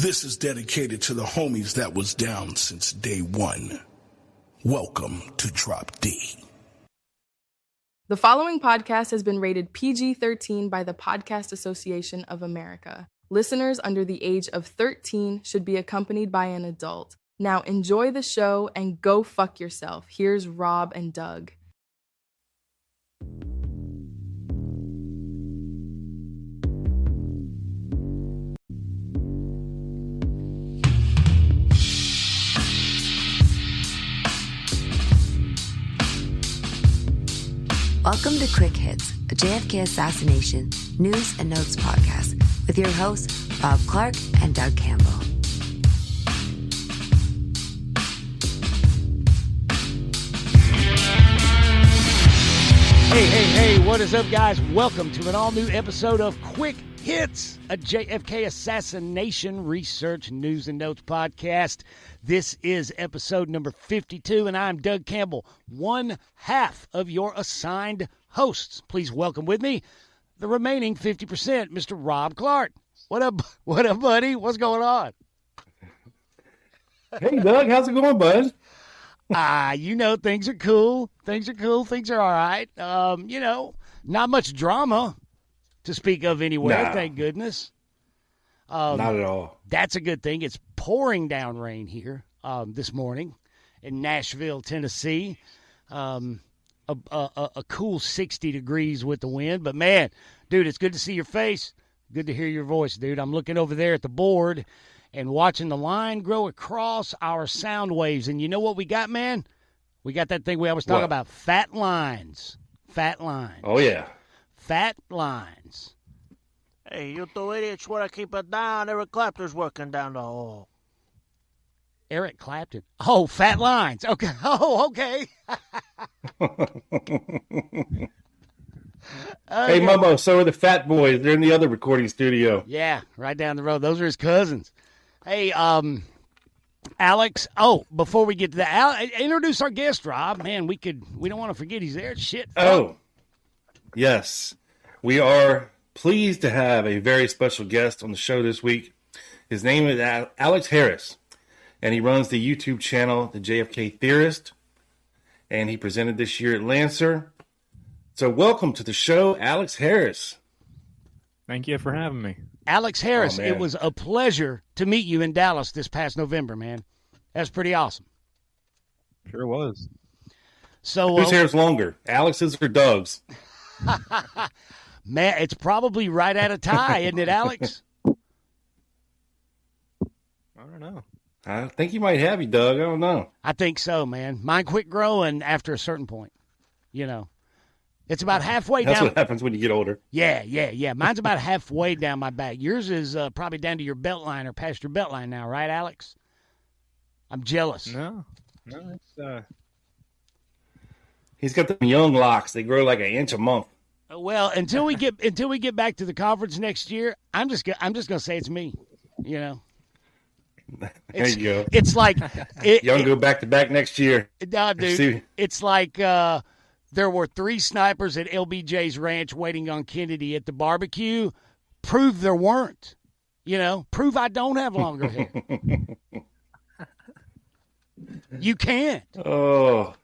This is dedicated to the homies that was down since day one. Welcome to Drop D. The following podcast has been rated PG-13 by the Podcast Association of America. Listeners under the age of 13 should be accompanied by an adult. Now enjoy the show and go fuck yourself. Here's Rob and Doug. Welcome to Quick Hits, a JFK Assassination News and Notes podcast with your hosts, Rob Clark and Doug Campbell. Hey, what is up, guys? Welcome to an all-new episode of Quick Hits, a JFK Assassination Research News and Notes podcast. This is episode number 52, and I'm Doug Campbell, one half of your assigned hosts. Please welcome with me the remaining 50%, Mr. Rob Clark. What up, buddy? What's going on? Hey, Doug, how's it going, bud? Things are cool. Things are all right. Not much drama to speak of anywhere, thank goodness. Not at all. That's a good thing. It's pouring down rain here this morning in Nashville, Tennessee. A cool 60 degrees with the wind. But, man, dude, it's good to see your face. Good to hear your voice, dude. I'm looking over there at the board and watching the line grow across our sound waves. And you know what we got, man? We got that thing we always talk about, fat lines. Fat lines. Oh, yeah. Fat lines. Hey, you two idiots want to keep it down. Eric Clapton's working down the hall. Eric Clapton. Oh, fat lines. Okay. Oh, okay. Hey, Mumbo, so are the Fat Boys. They're in the other recording studio. Yeah, right down the road. Those are his cousins. Hey, Alex. Oh, before we get to that, introduce our guest, Rob. Man, we don't want to forget he's there. Shit. Oh, yes. We are pleased to have a very special guest on the show this week. His name is Alex Harris, and he runs the YouTube channel, The JFK Theorist, and he presented this year at Lancer. So welcome to the show, Alex Harris. Thank you for having me. Alex Harris, it was a pleasure to meet you in Dallas this past November, man. That's pretty awesome. Sure was. So whose hair's longer, Alex's or Doug's? Man, it's probably right at a tie, isn't it, Alex? I don't know. I think you might have you, Doug. I don't know. I think so, man. Mine quit growing after a certain point. You know, it's about halfway down. That's what happens when you get older. Yeah. Mine's about halfway down my back. Yours is probably down to your belt line or past your belt line now, right, Alex? I'm jealous. No, it's He's got the young locks. They grow like an inch a month. Well, until we get back to the conference next year, I'm just gonna say it's me. You know. There you go. It's like y'all go back to back next year. No, dude. It's like there were 3 snipers at LBJ's ranch waiting on Kennedy at the barbecue. Prove there weren't. You know, prove I don't have longer hair. You can't. Oh,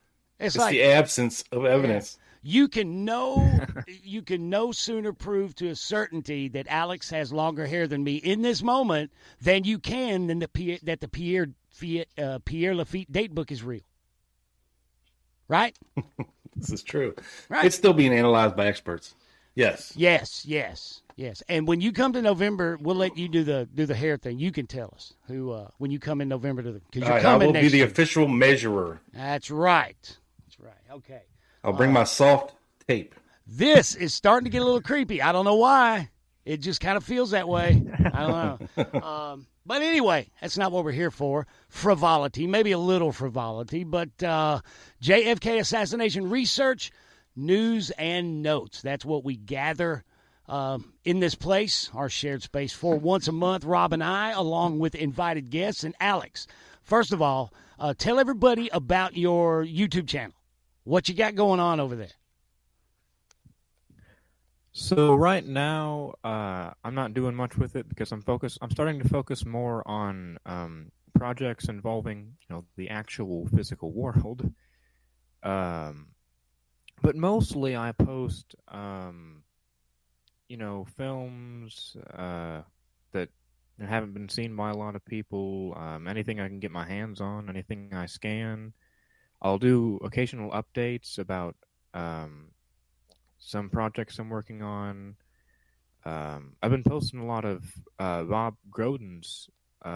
it's like the absence of evidence. Yeah. You can no sooner prove to a certainty that Alex has longer hair than me in this moment than you can that the Pierre Lafitte date book is real. Right? This is true. Right. It's still being analyzed by experts. Yes. Yes. And when you come to November, we'll let you do the hair thing. You can tell us who when you come in November because you're coming. I will be the year. official measurer. That's right. Okay. I'll bring my soft tape. This is starting to get a little creepy. I don't know why. It just kind of feels that way. I don't know. But anyway, that's not what we're here for. Frivolity, maybe a little frivolity, but JFK Assassination Research, News and Notes. That's what we gather in this place, our shared space, for once a month, Rob and I, along with invited guests. And Alex, first of all, tell everybody about your YouTube channel. What you got going on over there? So right now, I'm not doing much with it because I'm starting to focus more on projects involving, the actual physical world. But mostly I post, films that haven't been seen by a lot of people. Anything I can get my hands on, anything I scan. I'll do occasional updates about some projects I'm working on. I've been posting a lot of Rob Groden's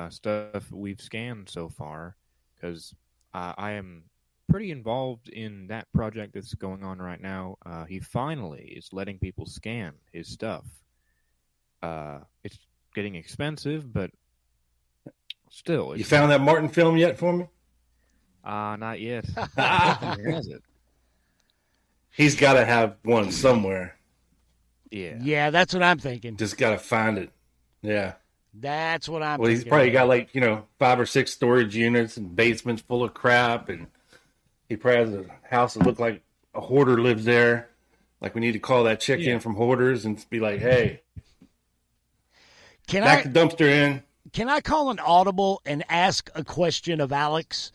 stuff we've scanned so far because I am pretty involved in that project that's going on right now. He finally is letting people scan his stuff. It's getting expensive, but still. You found that Martin film yet for me? Not yet. Where is it? He's got to have one somewhere. Yeah, that's what I'm thinking. Just got to find it. Yeah. That's what I'm Well, thinking. he's probably got 5 or 6 storage units and basements full of crap, and he probably has a house that looks like a hoarder lives there. Like we need to call that chick in from Hoarders and be like, hey, back the dumpster in. Can I call an audible and ask a question of Alex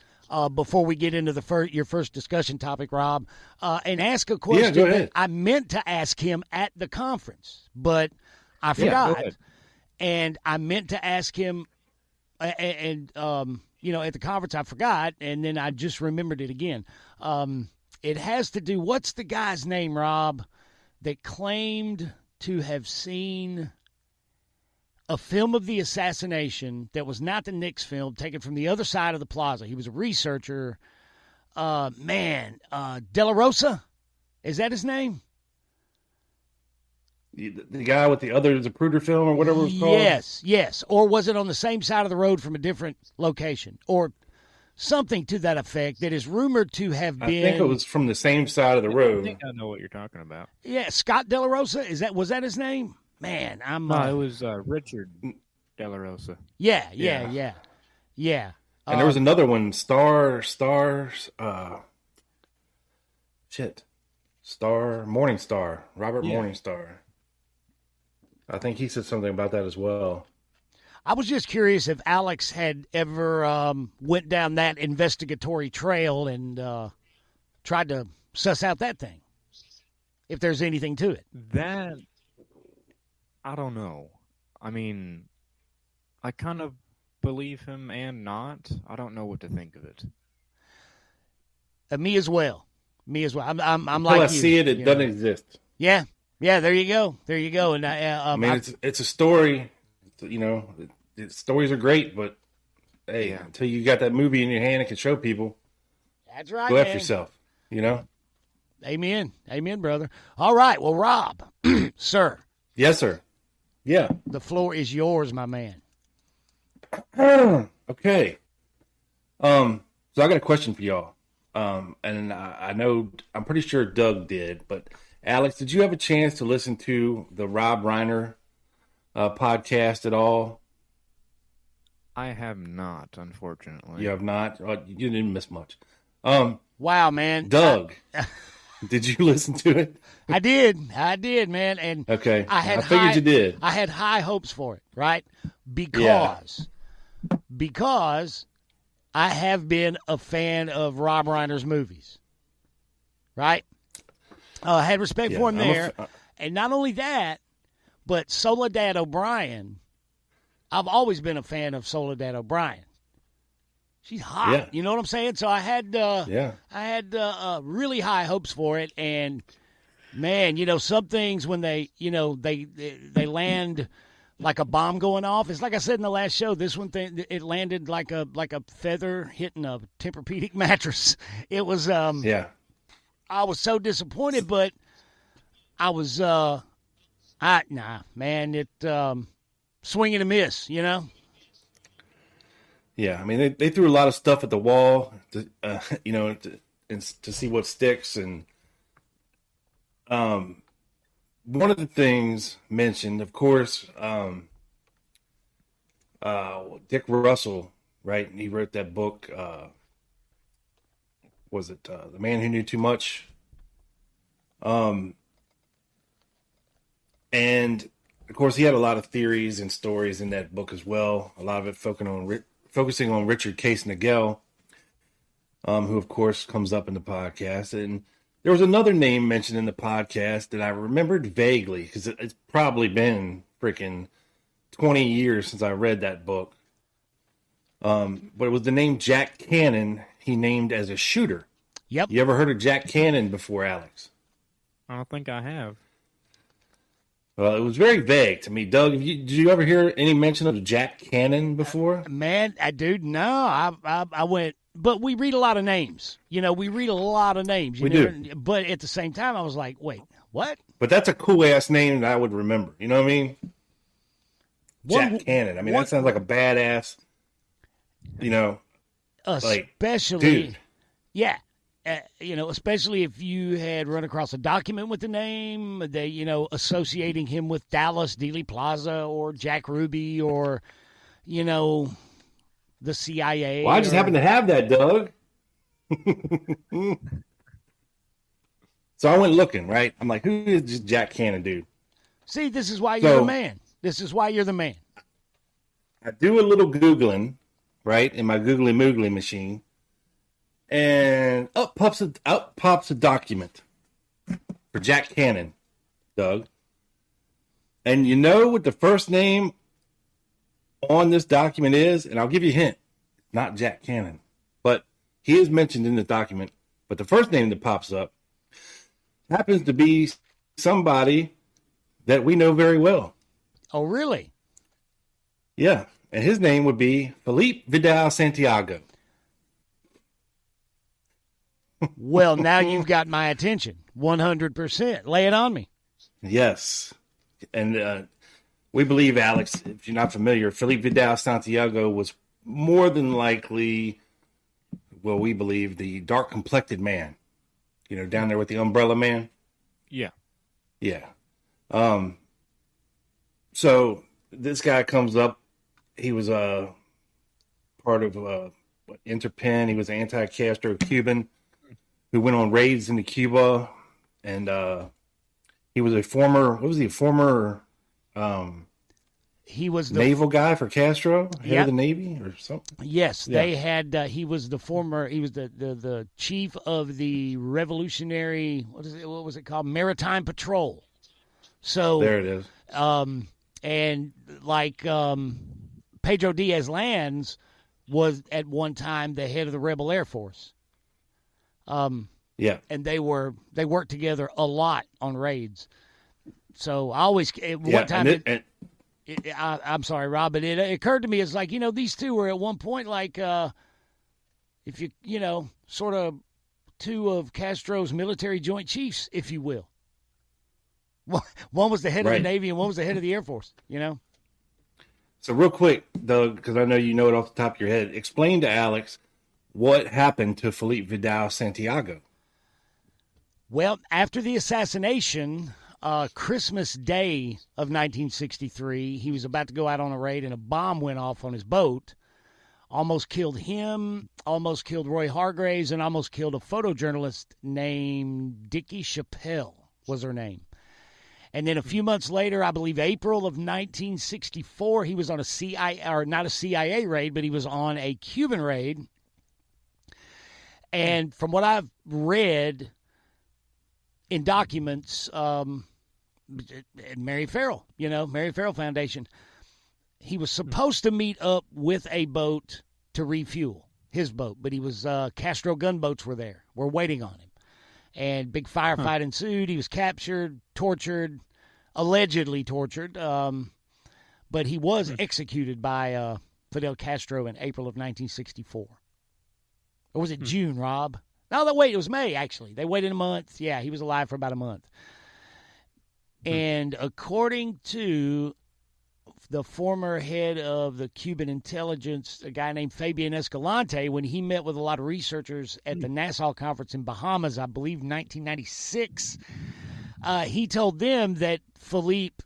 before we get into your first discussion topic, Rob? And ask a question go ahead. that I meant to ask him at the conference, but I forgot. Go ahead. And I meant to ask him, at the conference I forgot, and then I just remembered it again. It has to do, what's the guy's name, Rob, that claimed to have seen a film of the assassination that was not the Nix film, taken from the other side of the plaza. He was a researcher. De La Rosa? Is that his name? The guy with the other Zapruder film or whatever it was called? Yes. Or was it on the same side of the road from a different location? Or something to that effect that is rumored to have been... I think it was from the same side of the road. I think I know what you're talking about. Yeah, Scott De La Rosa? Was that his name? Man, I'm... No, it was Richard De La Rosa. Yeah. And there was another one, Morningstar, Robert Morningstar. I think he said something about that as well. I was just curious if Alex had ever went down that investigatory trail and tried to suss out that thing, if there's anything to it. That, I don't know. I mean, I kind of believe him and not. I don't know what to think of it. Me as well. I'm Until like I you. see it, it doesn't exist. Yeah. There you go. And it's a story. Stories are great, but hey, until you got that movie in your hand and can show people, that's right. Go after yourself. Amen, brother. All right. Well, Rob, sir. Yes, sir. Yeah. The floor is yours, my man. Okay. So I got a question for y'all. And I know, I'm pretty sure Doug did, but Alex, did you have a chance to listen to the Rob Reiner podcast at all? I have not, unfortunately. You have not? You didn't miss much. Wow, man. Doug, did you listen to it? I did, man. And okay. I figured you did. I had high hopes for it, right? Because I have been a fan of Rob Reiner's movies, right? I had respect for him there. And not only that, but Soledad O'Brien. I've always been a fan of Soledad O'Brien. She's hot. Yeah. You know what I'm saying? So I had really high hopes for it. And, man, some things when they land like a bomb going off. It's like I said in the last show, this one thing, it landed like a feather hitting a Tempur-Pedic mattress. It was I was so disappointed, but I was swing and a miss, Yeah, I mean they threw a lot of stuff at the wall to see what sticks, and one of the things mentioned, of course, Dick Russell, right? He wrote that book. Was it The Man Who Knew Too Much? And, of course, he had a lot of theories and stories in that book as well. A lot of it focusing on Richard Case Nagel, who, of course, comes up in the podcast. And there was another name mentioned in the podcast that I remembered vaguely because it's probably been freaking 20 years since I read that book. But it was the name Jack Cannon he named as a shooter. Yep. You ever heard of Jack Cannon before, Alex? I don't think I have. Well, it was very vague to me. Doug, did you ever hear any mention of Jack Cannon before? Man, dude, no. I went, but we read a lot of names. We read a lot of names. We do. But at the same time, I was like, wait, what? But that's a cool-ass name that I would remember. You know what I mean? Jack Cannon. I mean, that sounds like a badass, especially, dude. Yeah. Especially if you had run across a document with the name, associating him with Dallas, Dealey Plaza, or Jack Ruby, or, the CIA. Well, I just happen to have that, Doug. So I went looking, right? I'm like, who is this Jack Cannon dude? See, this is why you're the man. This is why you're the man. I do a little Googling, right, in my Googly Moogly machine. And up pops a document for Jack Cannon, Doug. And you know what the first name on this document is? And I'll give you a hint. It's not Jack Cannon. But he is mentioned in the document. But the first name that pops up happens to be somebody that we know very well. Oh, really? Yeah. And his name would be Felipe Vidal Santiago. Well, now you've got my attention, 100%. Lay it on me. Yes. And we believe, Alex, if you're not familiar, Felipe Vidal Santiago was more than likely, well, we believe, the dark-complected man. Down there with the umbrella man. Yeah. Yeah. So this guy comes up. He was part of Interpen. He was an anti-Castro Cuban who went on raids into Cuba, and he was a former. What was he? A former. He was the naval guy for Castro, head of the Navy or something. Yes, they had. He was the former. He was the chief of the Revolutionary. What was it called? Maritime Patrol. So there it is. And like Pedro Diaz-Lanz was at one time the head of the Rebel Air Force. Yeah, and they worked together a lot on raids. So I always one time. I'm sorry, Rob, but it occurred to me it's like these two were at one point like if you sort of two of Castro's military joint chiefs, if you will. One was the head of the Navy and one was the head of the Air Force. So real quick, Doug, because I know you know it off the top of your head, explain to Alex what happened to Felipe Vidal Santiago. Well, after the assassination, Christmas Day of 1963, he was about to go out on a raid and a bomb went off on his boat. Almost killed him, almost killed Roy Hargraves, and almost killed a photojournalist named Dickie Chappelle was her name. And then a few months later, I believe April of 1964, he was on a CIA, or not a CIA raid, but he was on a Cuban raid. And from what I've read in documents, Mary Farrell, Mary Farrell Foundation, he was supposed to meet up with a boat to refuel his boat, but he was Castro gunboats were waiting on him. And big firefight ensued. He was captured, tortured, allegedly tortured, but he was executed by Fidel Castro in April of 1964. Or was it June, Rob? No, wait, it was May, actually. They waited a month. Yeah, he was alive for about a month. And according to the former head of the Cuban intelligence, a guy named Fabian Escalante, when he met with a lot of researchers at the Nassau Conference in Bahamas, I believe 1996, he told them that Philippe,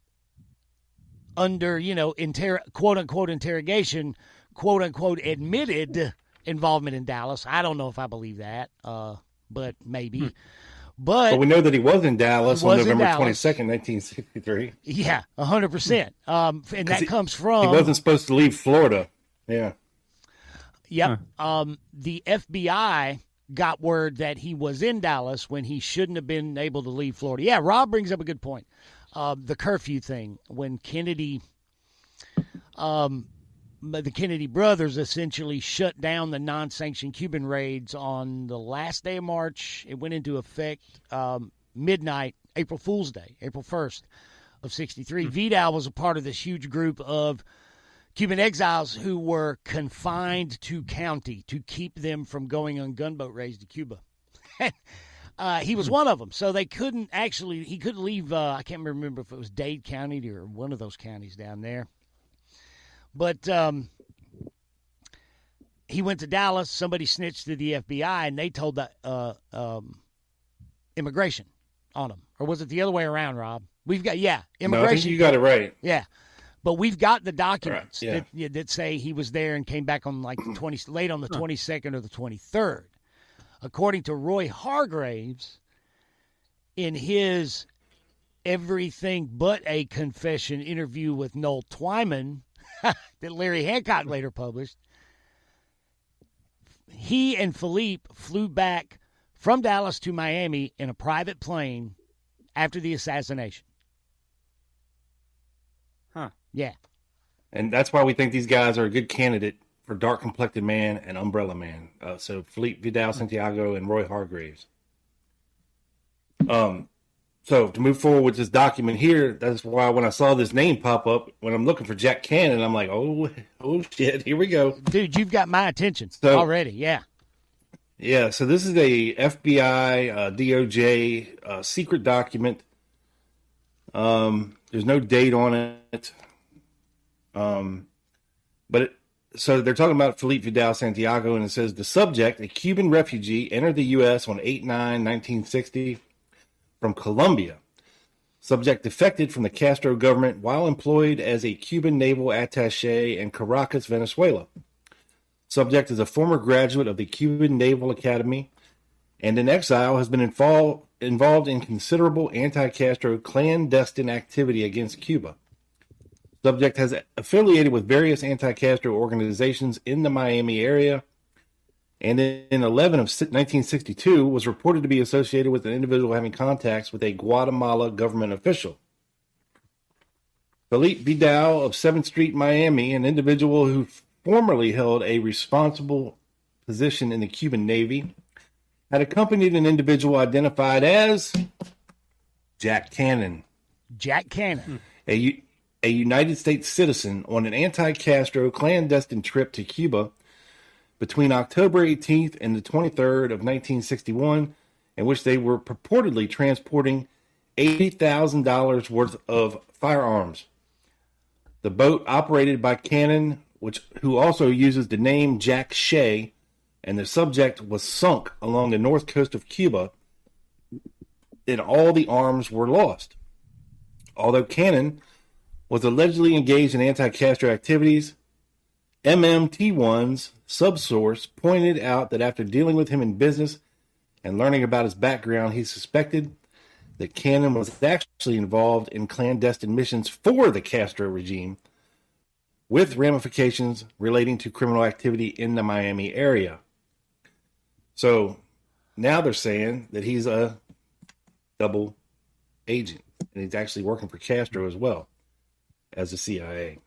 under, quote-unquote interrogation, quote-unquote admitted involvement in Dallas. I don't know if I believe that, but maybe. But we know that he was in Dallas on November Dallas. 22nd, 1963. Yeah, 100%. And that comes from... He wasn't supposed to leave Florida. Yeah. Yep. The FBI got word that he was in Dallas when he shouldn't have been able to leave Florida. Yeah, Rob brings up a good point. The curfew thing, when Kennedy... the Kennedy brothers essentially shut down the non-sanctioned Cuban raids on the last day of March. It went into effect midnight, April Fool's Day, April 1st of 63. Vidal was a part of this huge group of Cuban exiles who were confined to county to keep them from going on gunboat raids to Cuba. He was one of them, so he couldn't leave, I can't remember if it was Dade County or one of those counties down there. But he went to Dallas. Somebody snitched to the FBI, and they told the immigration on him. Or was it the other way around, Rob? Immigration. No, I think you got it right. Yeah, but we've got the documents right, that say he was there and came back on like late on the 22nd or the 23rd. According to Roy Hargraves, in his everything but a confession interview with Noel Twyman, that Larry Hancock later published, he and Felipe flew back from Dallas to Miami in a private plane after the assassination. Huh. Yeah. And that's why we think these guys are a good candidate for Dark Complected Man and Umbrella Man. So Felipe Vidal Santiago and Roy Hargraves. So to move forward with this document here, that's why when I saw this name pop up, when I'm looking for Jack Cannon, I'm like, oh shit, here we go. Dude, you've got my attention already, yeah. Yeah, so this is a FBI, DOJ secret document. There's no date on it. So they're talking about Felipe Vidal Santiago, and it says, the subject, a Cuban refugee, entered the U.S. on 8/9/1960 from Colombia. Subject defected from the Castro government while employed as a Cuban naval attaché in Caracas, Venezuela. Subject is a former graduate of the Cuban Naval Academy and in exile has been involved in considerable anti-Castro clandestine activity against Cuba. Subject has affiliated with various anti-Castro organizations in the Miami area, and in 11 of 1962 was reported to be associated with an individual having contacts with a Guatemala government official. Felipe Vidal of 7th Street, Miami, an individual who formerly held a responsible position in the Cuban Navy, had accompanied an individual identified as Jack Cannon. Jack Cannon. A United States citizen on an anti-Castro clandestine trip to Cuba between October 18th and the 23rd of 1961, in which they were purportedly transporting $80,000 worth of firearms. The boat operated by Cannon, who also uses the name Jack Shea, and the subject was sunk along the north coast of Cuba, and all the arms were lost. Although Cannon was allegedly engaged in anti-Castro activities, MMT1's subsource pointed out that after dealing with him in business and learning about his background, he suspected that Cannon was actually involved in clandestine missions for the Castro regime, with ramifications relating to criminal activity in the Miami area. So now they're saying that he's a double agent, and he's actually working for Castro as well as the CIA.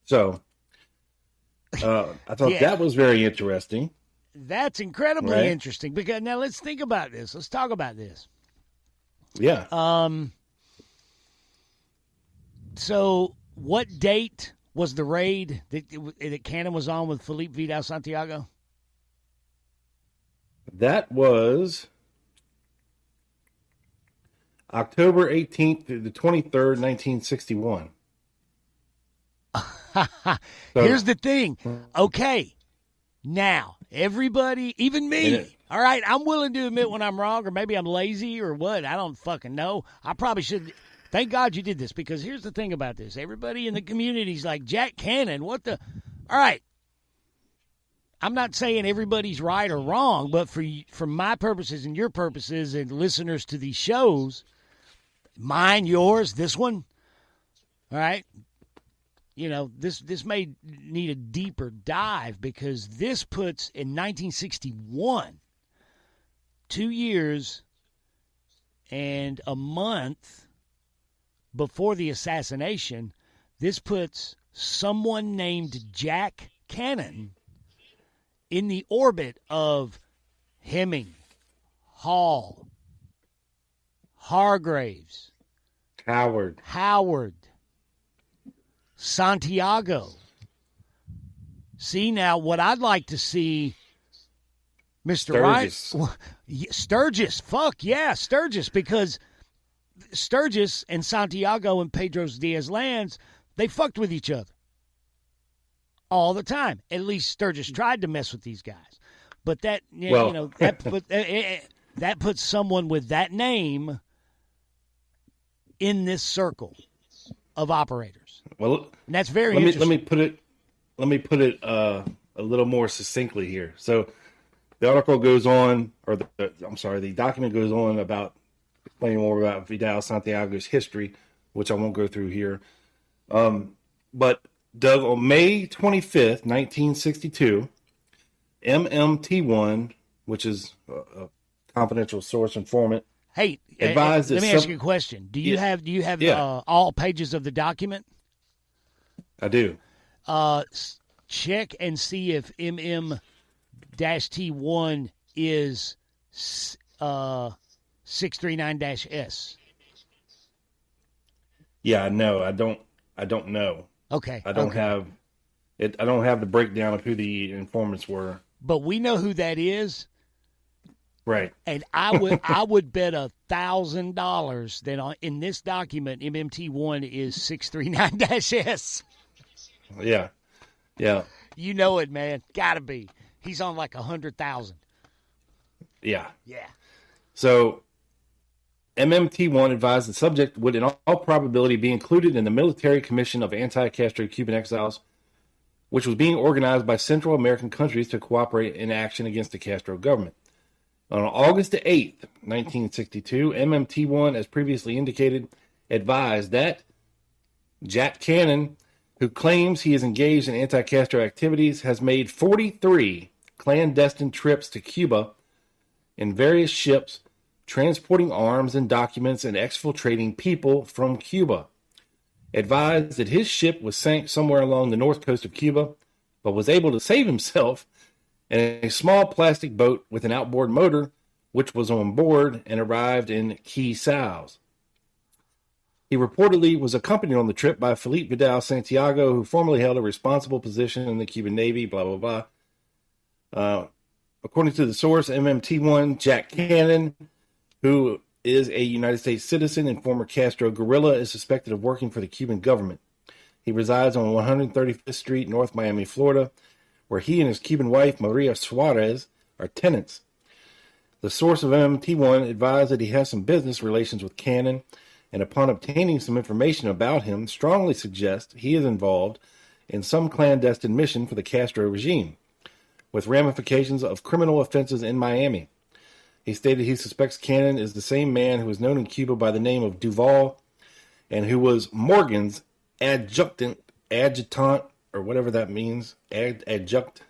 So I thought that was very interesting. That's incredibly interesting, because now let's think about this. Let's talk about this. Yeah. So what date was the raid that Cannon was on with Felipe Vidal Santiago? That was October 18th through the 23rd, 1961. Here's the thing. Okay. Now, everybody, even me, all right, I'm willing to admit when I'm wrong, or maybe I'm lazy or what. I don't fucking know. I probably should. Thank God you did this, because here's the thing about this. Everybody in the community's like, Jack Cannon, what the? All right. I'm not saying everybody's right or wrong, but for my purposes and your purposes and listeners to these shows, mine, yours, this one, all right, you know, this may need a deeper dive because this puts in 1961, 2 years and a month before the assassination, this puts someone named Jack Cannon in the orbit of Hemming, Hall, Hargraves, Howard, Santiago. See, now what I'd like to see, Mr. Sturgis. Right, Sturgis, fuck yeah, Sturgis, because Sturgis and Santiago and Pedro Diaz-Lanz, they fucked with each other all the time. At least Sturgis tried to mess with these guys. But that, that puts someone with that name in this circle of operators. Well, and that's very interesting. interesting. Let me put it a little more succinctly here. So the article goes on, or the document goes on about explaining more about Vidal Santiago's history, which I won't go through here. But Doug, on May 25th, 1962, MMT1, which is a confidential source informant, advised let me ask you a question. Do you have all pages of the document? I do. Check and see if MM-T1 is 639-S. Yeah, no, I don't know. Okay. I don't have it. I don't have the breakdown of who the informants were. But we know who that is. Right. And I would bet $1,000 that in this document, MMT1 is 639-S. Yeah. Yeah. You know it, man. Gotta be. He's on like 100,000. Yeah. Yeah. So MMT1 advised the subject would in all probability be included in the Military Commission of Anti-Castro Cuban Exiles, which was being organized by Central American countries to cooperate in action against the Castro government. On August 8th, 1962, MMT1, as previously indicated, advised that Jack Cannon, who claims he is engaged in anti-Castro activities, has made 43 clandestine trips to Cuba in various ships, transporting arms and documents and exfiltrating people from Cuba. Advised that his ship was sank somewhere along the north coast of Cuba, but was able to save himself in a small plastic boat with an outboard motor, which was on board and arrived in Key Sal's. He reportedly was accompanied on the trip by Felipe Vidal Santiago, who formerly held a responsible position in the Cuban Navy, blah, blah, blah. According to the source, MMT1, Jack Cannon, who is a United States citizen and former Castro guerrilla, is suspected of working for the Cuban government. He resides on 135th Street, North Miami, Florida, where he and his Cuban wife, Maria Suarez, are tenants. The source of MMT1 advised that he has some business relations with Cannon, and upon obtaining some information about him, strongly suggests he is involved in some clandestine mission for the Castro regime, with ramifications of criminal offenses in Miami. He stated he suspects Cannon is the same man who is known in Cuba by the name of Duval, and who was Morgan's adjutant, or whatever that means, adjunct,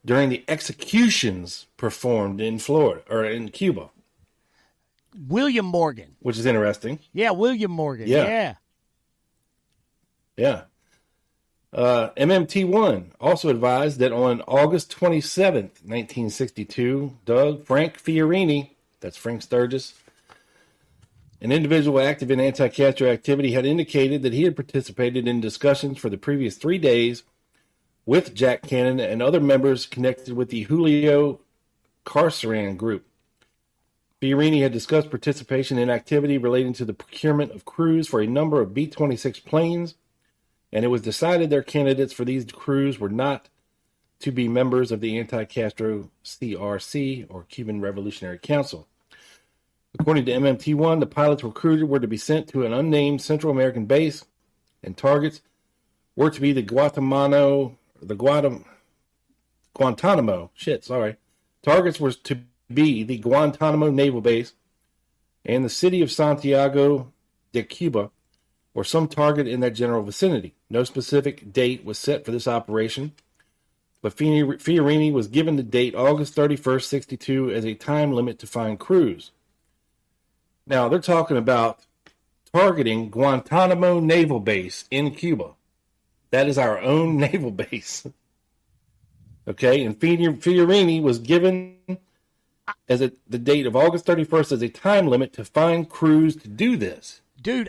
during the executions performed in Florida, or in Cuba. William Morgan. Which is interesting. Yeah, William Morgan. Yeah. MMT1 also advised that on August 27th, 1962, Frank Fiorini, that's Frank Sturgis, an individual active in anti-Castro activity, had indicated that he had participated in discussions for the previous 3 days with Jack Cannon and other members connected with the Julio Carceran group. Fiorini had discussed participation in activity relating to the procurement of crews for a number of B-26 planes, and it was decided their candidates for these crews were not to be members of the anti-Castro CRC, or Cuban Revolutionary Council. According to MMT1, the pilots recruited were to be sent to an unnamed Central American base, and targets were to be the Guantanamo. Targets were to be the Guantanamo Naval Base and the city of Santiago de Cuba, or some target in that general vicinity. No specific date was set for this operation, but Fiorini was given the date August 31st, 62 as a time limit to find crews. Now, they're talking about targeting Guantanamo Naval Base in Cuba. That is our own naval base. Okay, and Fiorini was given the date of August 31st as a time limit to find crews to do this. Dude,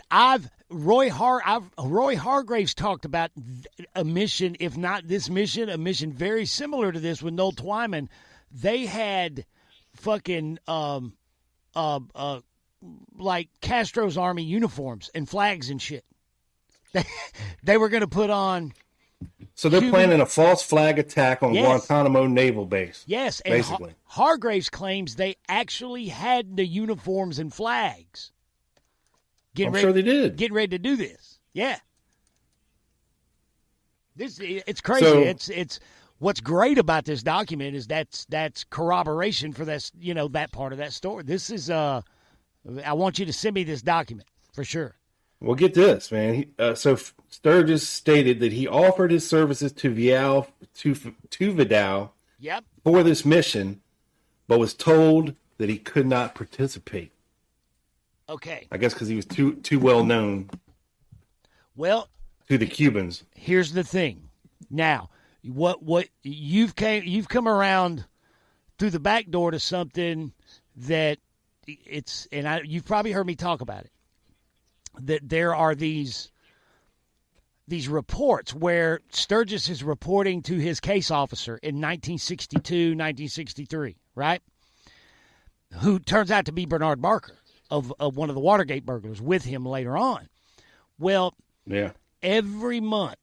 Roy Hargraves talked about a mission, if not this mission, a mission very similar to this with Noel Twyman. They had fucking like Castro's army uniforms and flags and shit. They were going to put on. So they're planning a false flag attack on Guantanamo Naval Base. Yes, and basically. Hargraves claims they actually had the uniforms and flags. Sure they did. Getting ready to do this. Yeah. It's crazy. So, it's what's great about this document is that's corroboration for this, that part of that story. This is I want you to send me this document for sure. Well, get this, man. So Sturgis stated that he offered his services to Vidal Yep. for this mission, but was told that he could not participate. Okay. I guess because he was too well known. Well, to the Cubans. Here's the thing. Now, what you've come around through the back door to something that you've probably heard me talk about it. That there are these reports where Sturgis is reporting to his case officer in 1962, 1963, right? Who turns out to be Bernard Barker of one of the Watergate burglars with him later on. Well, yeah. Every month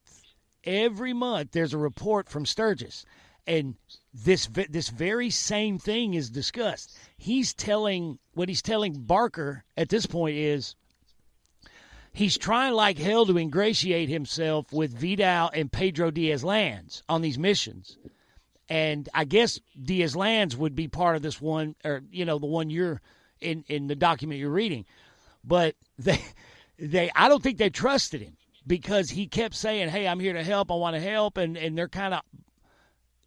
there's a report from Sturgis, and this very same thing is discussed. What he's telling Barker at this point is he's trying like hell to ingratiate himself with Vidal and Pedro Diaz-Lanz on these missions. And I guess Diaz-Lanz would be part of this one, or, the one you're in the document you're reading. But I don't think they trusted him because he kept saying, hey, I'm here to help. I want to help. And they're kind of,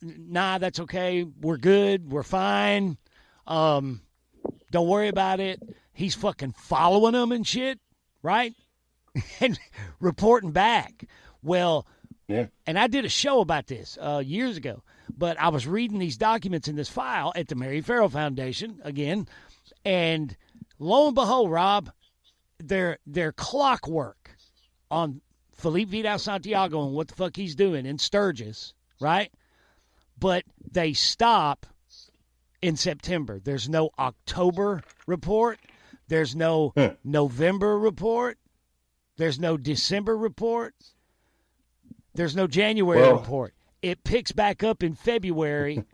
nah, that's okay. We're good. We're fine. Don't worry about it. He's fucking following them and shit, right? And reporting back. Well, yeah. And I did a show about this years ago, but I was reading these documents in this file at the Mary Farrell Foundation again, and lo and behold, Rob, their clockwork on Felipe Vidal Santiago and what the fuck he's doing in Sturgis, right? But they stop in September. There's no October report. There's no November report. There's no December report. There's no January report. It picks back up in February.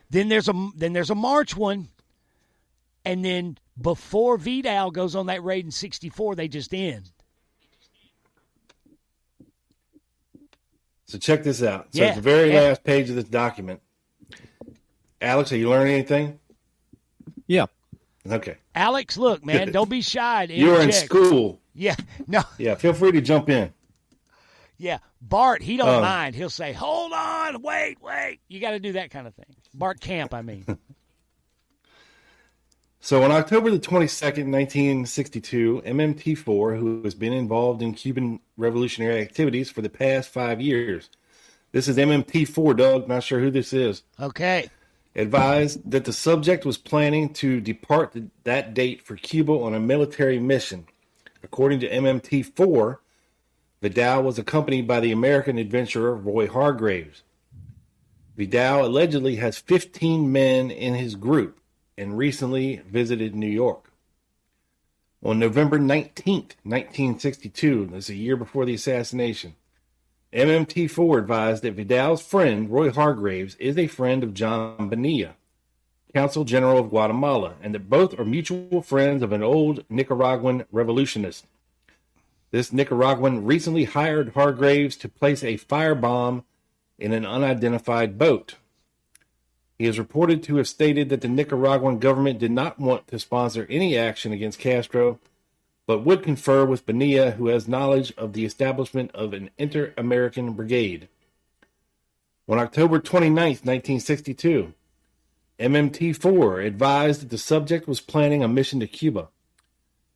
Then there's a March one, and then before Vidal goes on that raid in '64, they just end. So check this out. So at the very last page of this document, Alex, have you learned anything? Yeah. Okay. Alex, look, man, don't be shy. You're in school. Yeah, no. Yeah, feel free to jump in. Yeah, Bart, he don't mind. He'll say, hold on, wait. You got to do that kind of thing. Bart Camp, I mean. So on October the 22nd, 1962, MMT4, who has been involved in Cuban revolutionary activities for the past 5 years. This is MMT4, Doug. Not sure who this is. Okay. Advised that the subject was planning to depart that date for Cuba on a military mission. According to MMT4, Vidal was accompanied by the American adventurer Roy Hargraves. Vidal allegedly has 15 men in his group and recently visited New York. On November 19th, 1962, that's a year before the assassination, MMT4 advised that Vidal's friend, Roy Hargraves, is a friend of John Bonilla, Consul General of Guatemala, and that both are mutual friends of an old Nicaraguan revolutionist. This Nicaraguan recently hired Hargraves to place a firebomb in an unidentified boat. He is reported to have stated that the Nicaraguan government did not want to sponsor any action against Castro, but would confer with Bonilla, who has knowledge of the establishment of an Inter-American Brigade. On October 29th, 1962, MMT-4 advised that the subject was planning a mission to Cuba.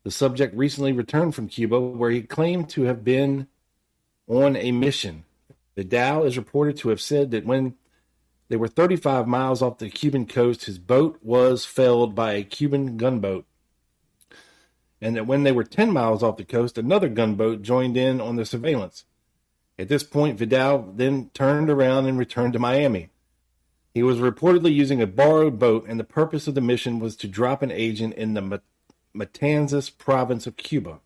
The subject recently returned from Cuba, where he claimed to have been on a mission. Vidal is reported to have said that when they were 35 miles off the Cuban coast, his boat was felled by a Cuban gunboat, and that when they were 10 miles off the coast, another gunboat joined in on the surveillance. At this point, Vidal then turned around and returned to Miami. He was reportedly using a borrowed boat, and the purpose of the mission was to drop an agent in the Matanzas province of Cuba.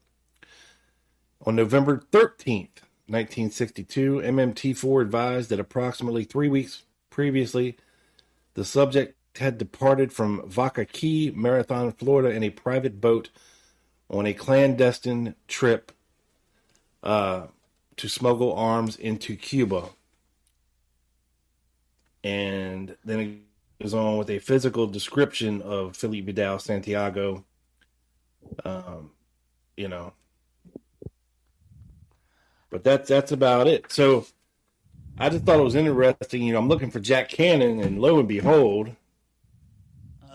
On November 13th, 1962, MMT-4 advised that approximately 3 weeks previously, the subject had departed from Vaca Key, Marathon, Florida, in a private boat on a clandestine trip to smuggle arms into Cuba. And then it goes on with a physical description of Felipe Vidal Santiago. But that's about it. So I just thought it was interesting. I'm looking for Jack Cannon, and lo and behold,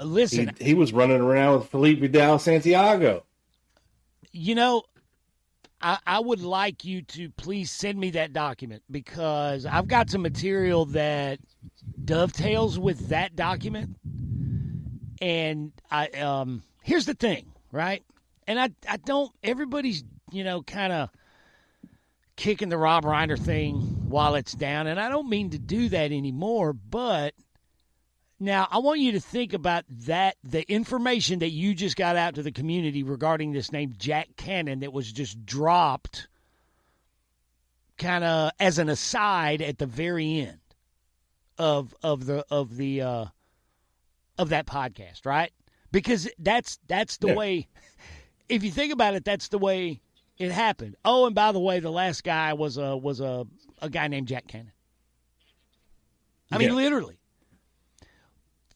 listen, he was running around with Felipe Vidal Santiago. I would like you to please send me that document, because I've got some material that dovetails with that document. And here's the thing, right? And I don't, everybody's, kind of kicking the Rob Reiner thing while it's down. And I don't mean to do that anymore, but now I want you to think about that, the information that you just got out to the community regarding this name Jack Cannon that was just dropped kind of as an aside at the very end of that podcast, right? Because that's the way, if you think about it, that's the way it happened. Oh, and by the way, the last guy was a guy named Jack Cannon. I mean, literally.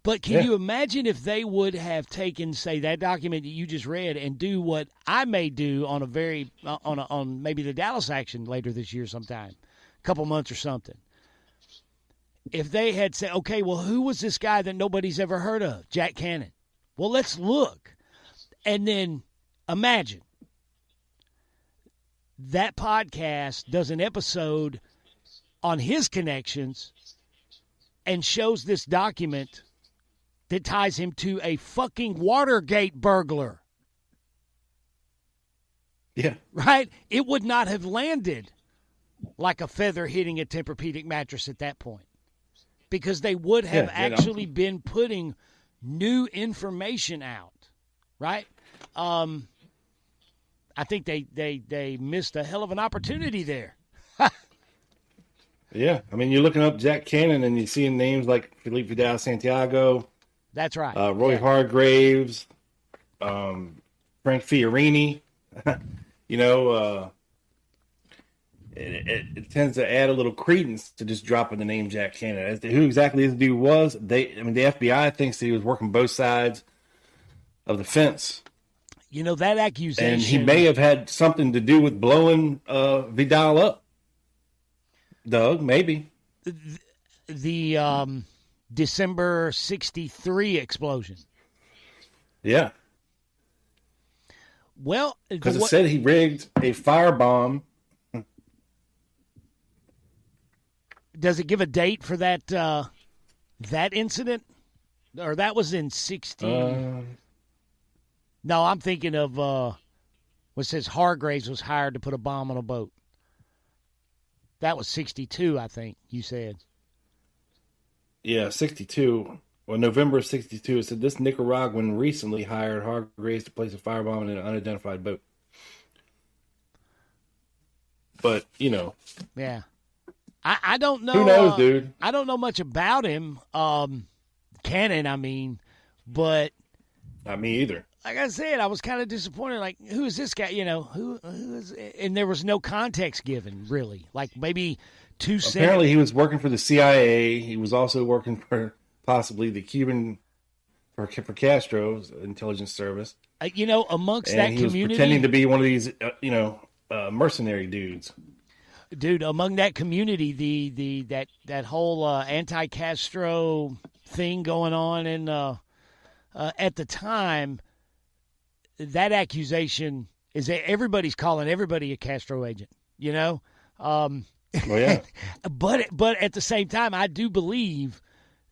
But can you imagine if they would have taken, say, that document that you just read and do what I may do on on maybe the Dallas action later this year sometime, a couple months or something. If they had said, okay, well, who was this guy that nobody's ever heard of? Jack Cannon. Well, let's look. And then imagine that podcast does an episode on his connections and shows this document that ties him to a fucking Watergate burglar. Yeah. Right? It would not have landed like a feather hitting a Tempur-Pedic mattress at that point, because they would have actually been putting new information out, right? I think they missed a hell of an opportunity there. Yeah. I mean, you're looking up Jack Cannon and you're seeing names like Felipe Vidal Santiago. That's right. Roy Hargraves, Frank Fiorini. It tends to add a little credence to just dropping the name Jack Cannon. As to who exactly this dude was, the FBI thinks that he was working both sides of the fence. That accusation. And he may have had something to do with blowing Vidal up. Doug, maybe. The December 63 explosion. Yeah. Well, because it said he rigged a firebomb. Does it give a date for that incident? Or that was in 60? No, I'm thinking of what says Hargraves was hired to put a bomb on a boat. That was 62, I think you said. Yeah, 62. Well, November of 62, it said this Nicaraguan recently hired Hargraves to place a firebomb in an unidentified boat. But, Yeah. I don't know. Who knows, dude? I don't know much about him. Cannon, I mean. But. Not me either. Like I said, I was kind of disappointed. Like, who is this guy? Who is? And there was no context given, really. Like maybe 2 cents. Apparently, he was working for the CIA. He was also working for possibly the Cuban for Castro's intelligence service. Amongst And that he was community, pretending to be one of these, mercenary dudes. dude, among that community, that whole anti-Castro thing going on, and at the time, that accusation is that everybody's calling everybody a Castro agent. Oh yeah. But at the same time, I do believe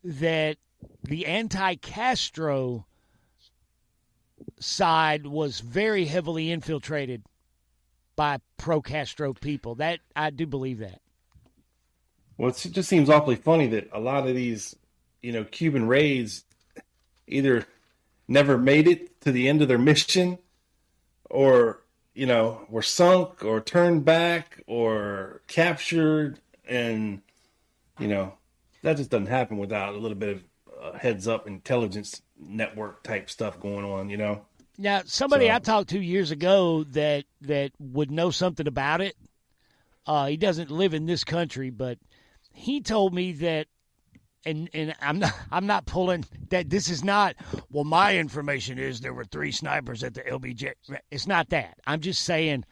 that the anti-Castro side was very heavily infiltrated by pro-Castro people. That I do believe that. Well, it just seems awfully funny that a lot of these, Cuban raids either never made it to the end of their mission, or were sunk or turned back or captured, and that just doesn't happen without a little bit of heads up intelligence network type stuff going on. Now, somebody I talked to years ago that would know something about it. He doesn't live in this country, but he told me that, and I'm not pulling that. This is not. Well, my information is there were 3 snipers at the LBJ. It's not that. I'm just saying.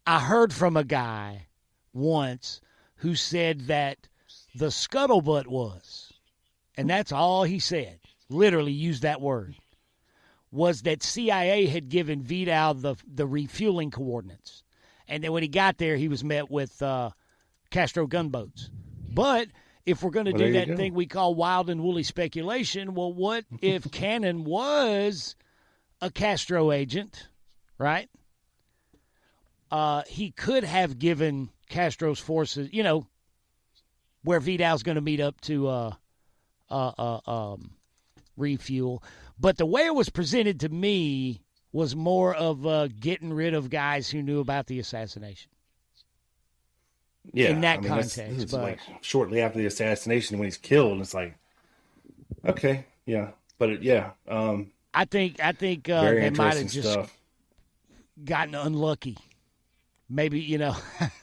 I heard from a guy once who said that the scuttlebutt was, and that's all he said. Literally used that word. Was that CIA had given Vidal the refueling coordinates. And then when he got there, he was met with Castro gunboats. But if we're going to do that thing we call wild and woolly speculation, well, what if Cannon was a Castro agent, right? He could have given Castro's forces, where Vidal's going to meet up to refuel. But the way it was presented to me was more of getting rid of guys who knew about the assassination. Yeah, in that context. This is but like shortly after the assassination when he's killed, and it's like, okay, yeah. But I think they might have just gotten unlucky. Maybe,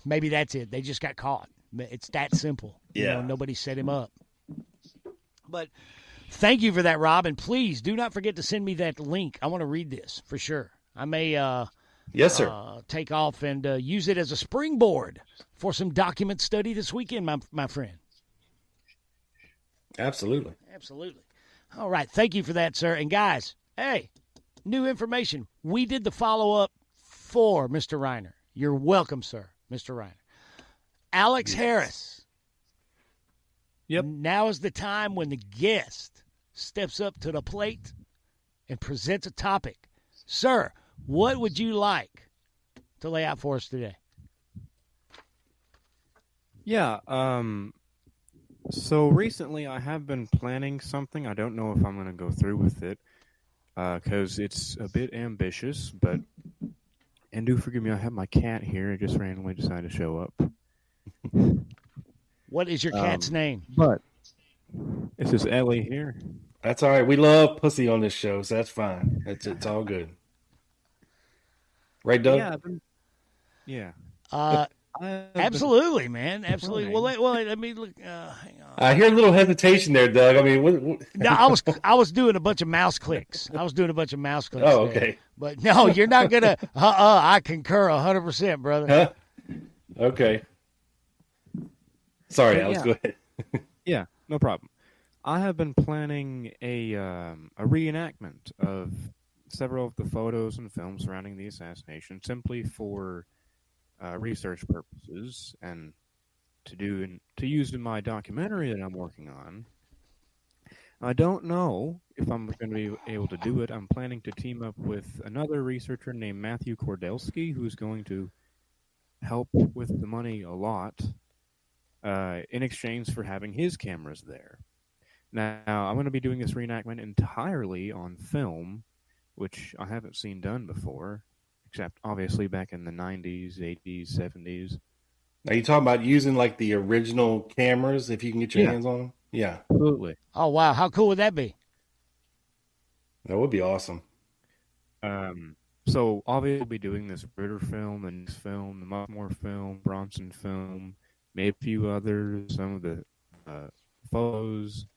maybe that's it. They just got caught. It's that simple. Yeah. Nobody set him up. But thank you for that, Rob. And please do not forget to send me that link. I want to read this for sure. I may yes, sir. Take off and use it as a springboard for some document study this weekend, my friend. Absolutely. Absolutely. All right. Thank you for that, sir. And guys, hey, new information. We did the follow-up for Mr. Reiner. You're welcome, sir, Mr. Reiner. Alex Harris. Yep. Now is the time when the guest steps up to the plate and presents a topic. Sir, what would you like to lay out for us today? Yeah, so recently I have been planning something. I don't know if I'm going to go through with it because it's a bit ambitious, but, and do forgive me, I have my cat here. It just randomly decided to show up. What is your cat's name? But this is Ellie here. That's all right. We love pussy on this show, so that's fine. It's all good. Right, Doug? Yeah. Absolutely, man. Absolutely. Well, let me look. Hang on. I hear a little hesitation there, Doug. I mean, what? No, I was doing a bunch of mouse clicks. Oh, okay. There. But no, you're not gonna. I concur 100%, brother. Huh? Okay. Sorry, Alex. Yeah. Go ahead. Yeah, no problem. I have been planning a reenactment of several of the photos and films surrounding the assassination, simply for research purposes and to use in my documentary that I'm working on. I don't know if I'm going to be able to do it. I'm planning to team up with another researcher named Matthew Kordelsky, who's going to help with the money a lot in exchange for having his cameras there. Now, I'm going to be doing this reenactment entirely on film, which I haven't seen done before, except obviously back in the 90s, 80s, 70s. Are you talking about using like the original cameras if you can get your hands on them? Yeah. Absolutely. Oh, wow. How cool would that be? That would be awesome. So obviously we'll be doing this Ritter film, the Nix film, the Muckmore film, Bronson film, maybe a few others, some of the photos,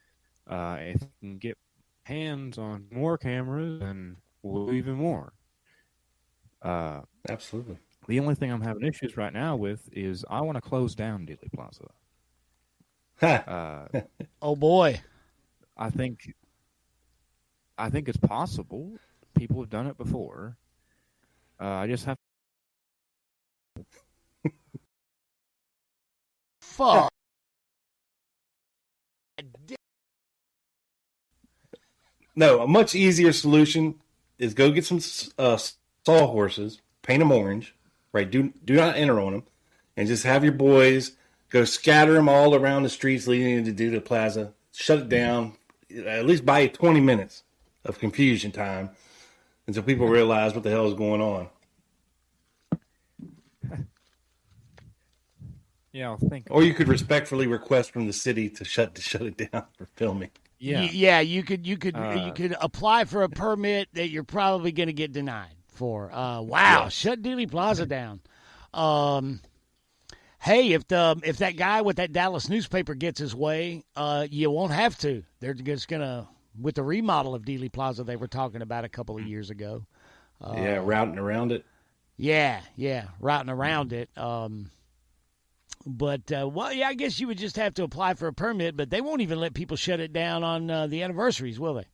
If we can get hands on more cameras, then we'll do even more. Absolutely. The only thing I'm having issues right now with is I want to close down Dealey Plaza. Oh boy. I think it's possible. People have done it before. I just have. Fuck. No, a much easier solution is go get some sawhorses, paint them orange, right? Do not enter on them, and just have your boys go scatter them all around the streets leading into Dealey Plaza. Shut it down. At least buy you 20 minutes of confusion time until people realize what the hell is going on. Yeah, I'll think. Or you could respectfully request from the city to shut it down for filming. Yeah, you could apply for a permit that you're probably going to get denied for. Shut Dealey Plaza down. Hey, if that guy with that Dallas newspaper gets his way, you won't have to. They're just gonna, with the remodel of Dealey Plaza they were talking about a couple of years ago. Routing around it. Yeah, routing around it. I guess you would just have to apply for a permit, but they won't even let people shut it down on the anniversaries, will they?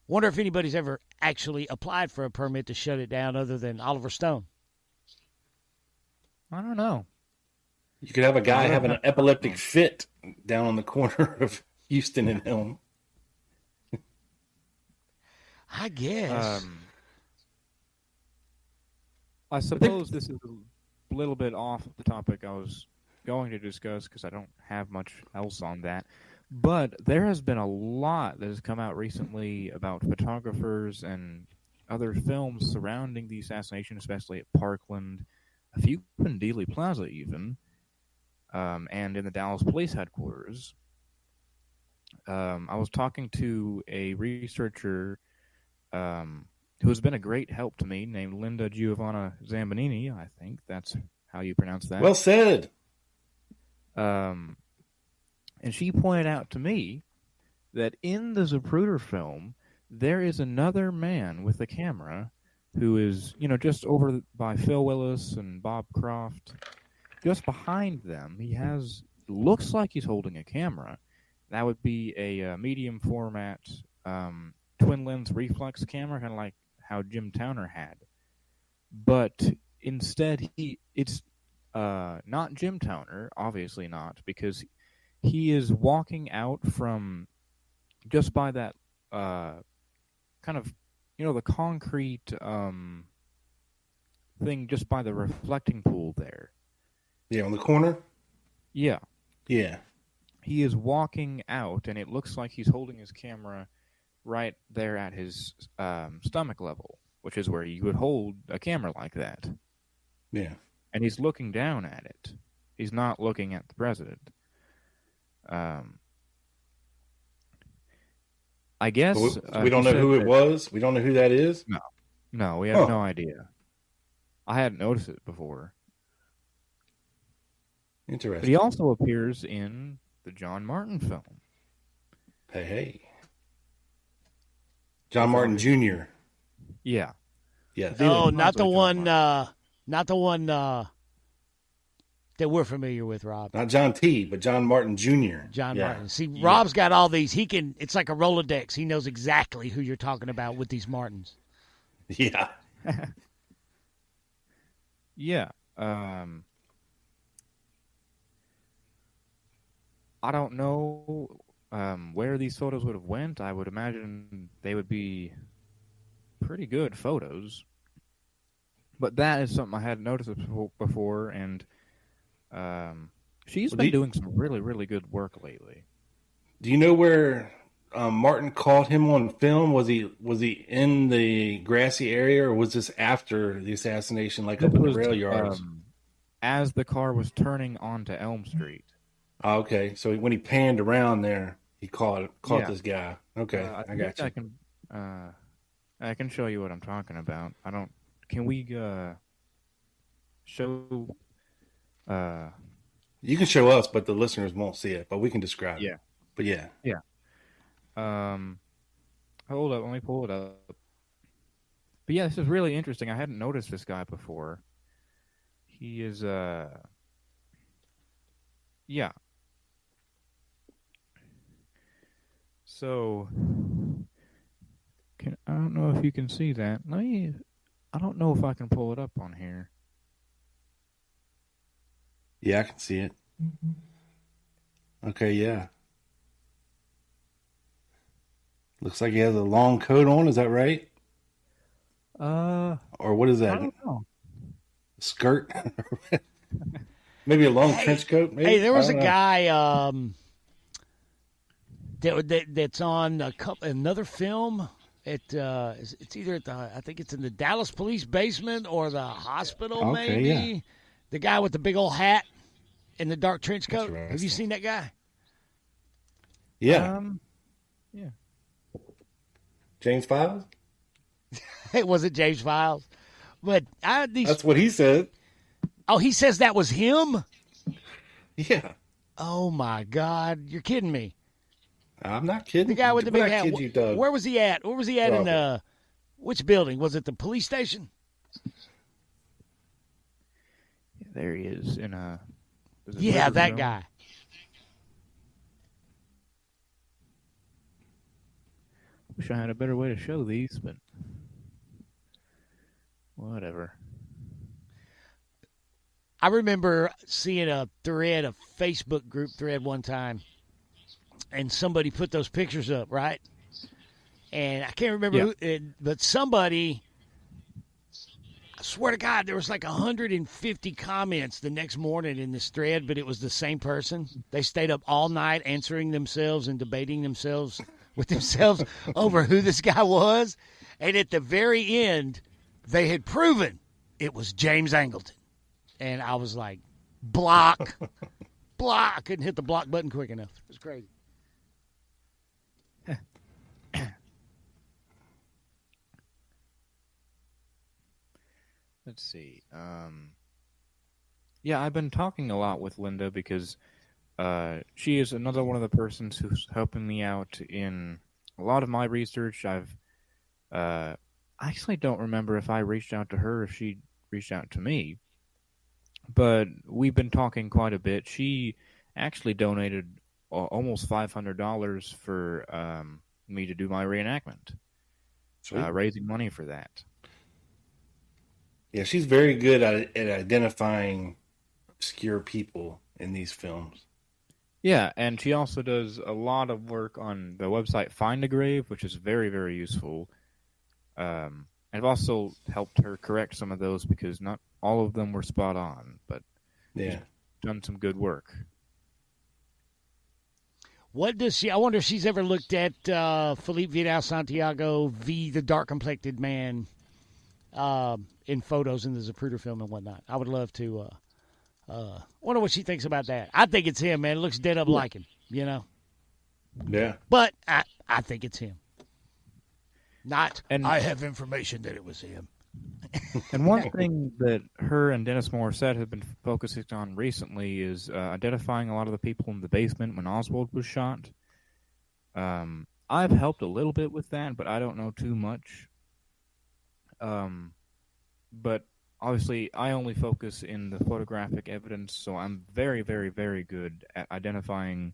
Wonder if anybody's ever actually applied for a permit to shut it down other than Oliver Stone. I don't know. You could have a guy having an epileptic fit down on the corner of Houston and Elm. I guess. I suppose this is a little bit off the topic I was going to discuss because I don't have much else on that. But there has been a lot that has come out recently about photographers and other films surrounding the assassination, especially at Parkland, a few in Dealey Plaza even. And in the Dallas Police Headquarters. I was talking to a researcher who has been a great help to me, named Linda Giovanna Zambonini, I think that's how you pronounce that. Well said. And she pointed out to me that in the Zapruder film, there is another man with a camera who is, just over by Phil Willis and Bob Croft. Just behind them, looks like he's holding a camera. That would be a medium format twin lens reflex camera, kind of like how Jim Towner had. But instead, it's not Jim Towner, obviously not, because he is walking out from just by that kind of, the concrete thing just by the reflecting pool there. Yeah, on the corner? Yeah. Yeah. He is walking out, and it looks like he's holding his camera right there at his stomach level, which is where you would hold a camera like that. Yeah. And he's looking down at it. He's not looking at the president. I guess... we don't know who it was? We don't know who that is? No, we have no idea. I hadn't noticed it before. Interesting. But he also appears in the John Martin film. Hey. John Martin Jr. Yeah. Yes. Oh, not the one that we're familiar with, Rob. Not John T., but John Martin Jr. John Martin. See, Rob's got all these. It's like a Rolodex. He knows exactly who you're talking about with these Martins. Yeah. Yeah. I don't know where these photos would have went. I would imagine they would be pretty good photos. But that is something I hadn't noticed before, and she's been doing some really, really good work lately. Do you know where Martin caught him on film? Was he in the grassy area, or was this after the assassination, like up in the rail yards? As the car was turning onto Elm Street. Oh, okay, so when he panned around there, he caught this guy. Okay, I got you. I can show you what I'm talking about. Can we show? You can show us, but the listeners won't see it. But we can describe it. Yeah. But yeah. Hold up, let me pull it up. But yeah, this is really interesting. I hadn't noticed this guy before. He is, yeah. So, I don't know if you can see that. I don't know if I can pull it up on here. Yeah, I can see it. Okay, yeah. Looks like he has a long coat on. Is that right? Or what is that? I don't know. Skirt? Maybe a long trench coat? Maybe? Hey, there was a guy that's on another film. It's either at I think it's in the Dallas police basement or the hospital, maybe. Yeah. The guy with the big old hat and the dark trench coat. Right. Have you seen that guy? Yeah. Yeah. James Files? It wasn't James Files. But that's what he said. Oh, he says that was him? Yeah. Oh, my God. You're kidding me. I'm not kidding. The guy with the big hat. Kid you, Doug. Where was he at? Where was he at in which building? Was it the police station? Yeah, there he is in a. Yeah, that guy. Wish I had a better way to show these, but whatever. I remember seeing a Facebook group thread one time, and somebody put those pictures up, right? And I can't remember who, but somebody, I swear to God, there was like 150 comments the next morning in this thread, but it was the same person. They stayed up all night answering themselves and debating themselves with themselves over who this guy was. And at the very end, they had proven it was James Angleton. And I was like, block. I couldn't hit the block button quick enough. It was crazy. Let's see. Yeah, I've been talking a lot with Linda because she is another one of the persons who's helping me out in a lot of my research. I actually don't remember if I reached out to her or if she reached out to me, but we've been talking quite a bit. She actually donated almost $500 for me to do my reenactment, raising money for that. Yeah, she's very good at identifying obscure people in these films. Yeah, and she also does a lot of work on the website Find a Grave, which is very, very useful. I've also helped her correct some of those because not all of them were spot on, but she's done some good work. What does she? I wonder if she's ever looked at Felipe Vidal Santiago, the dark complected man, in photos in the Zapruder film and whatnot. I would love to. Wonder what she thinks about that. I think it's him, man. It looks dead up like him, you know. Yeah. But I think it's him. I have information that it was him. And one thing that her and Dennis Morissette have been focusing on recently is identifying a lot of the people in the basement when Oswald was shot. I've helped a little bit with that, but I don't know too much. But obviously, I only focus in the photographic evidence, so I'm very, very, very good at identifying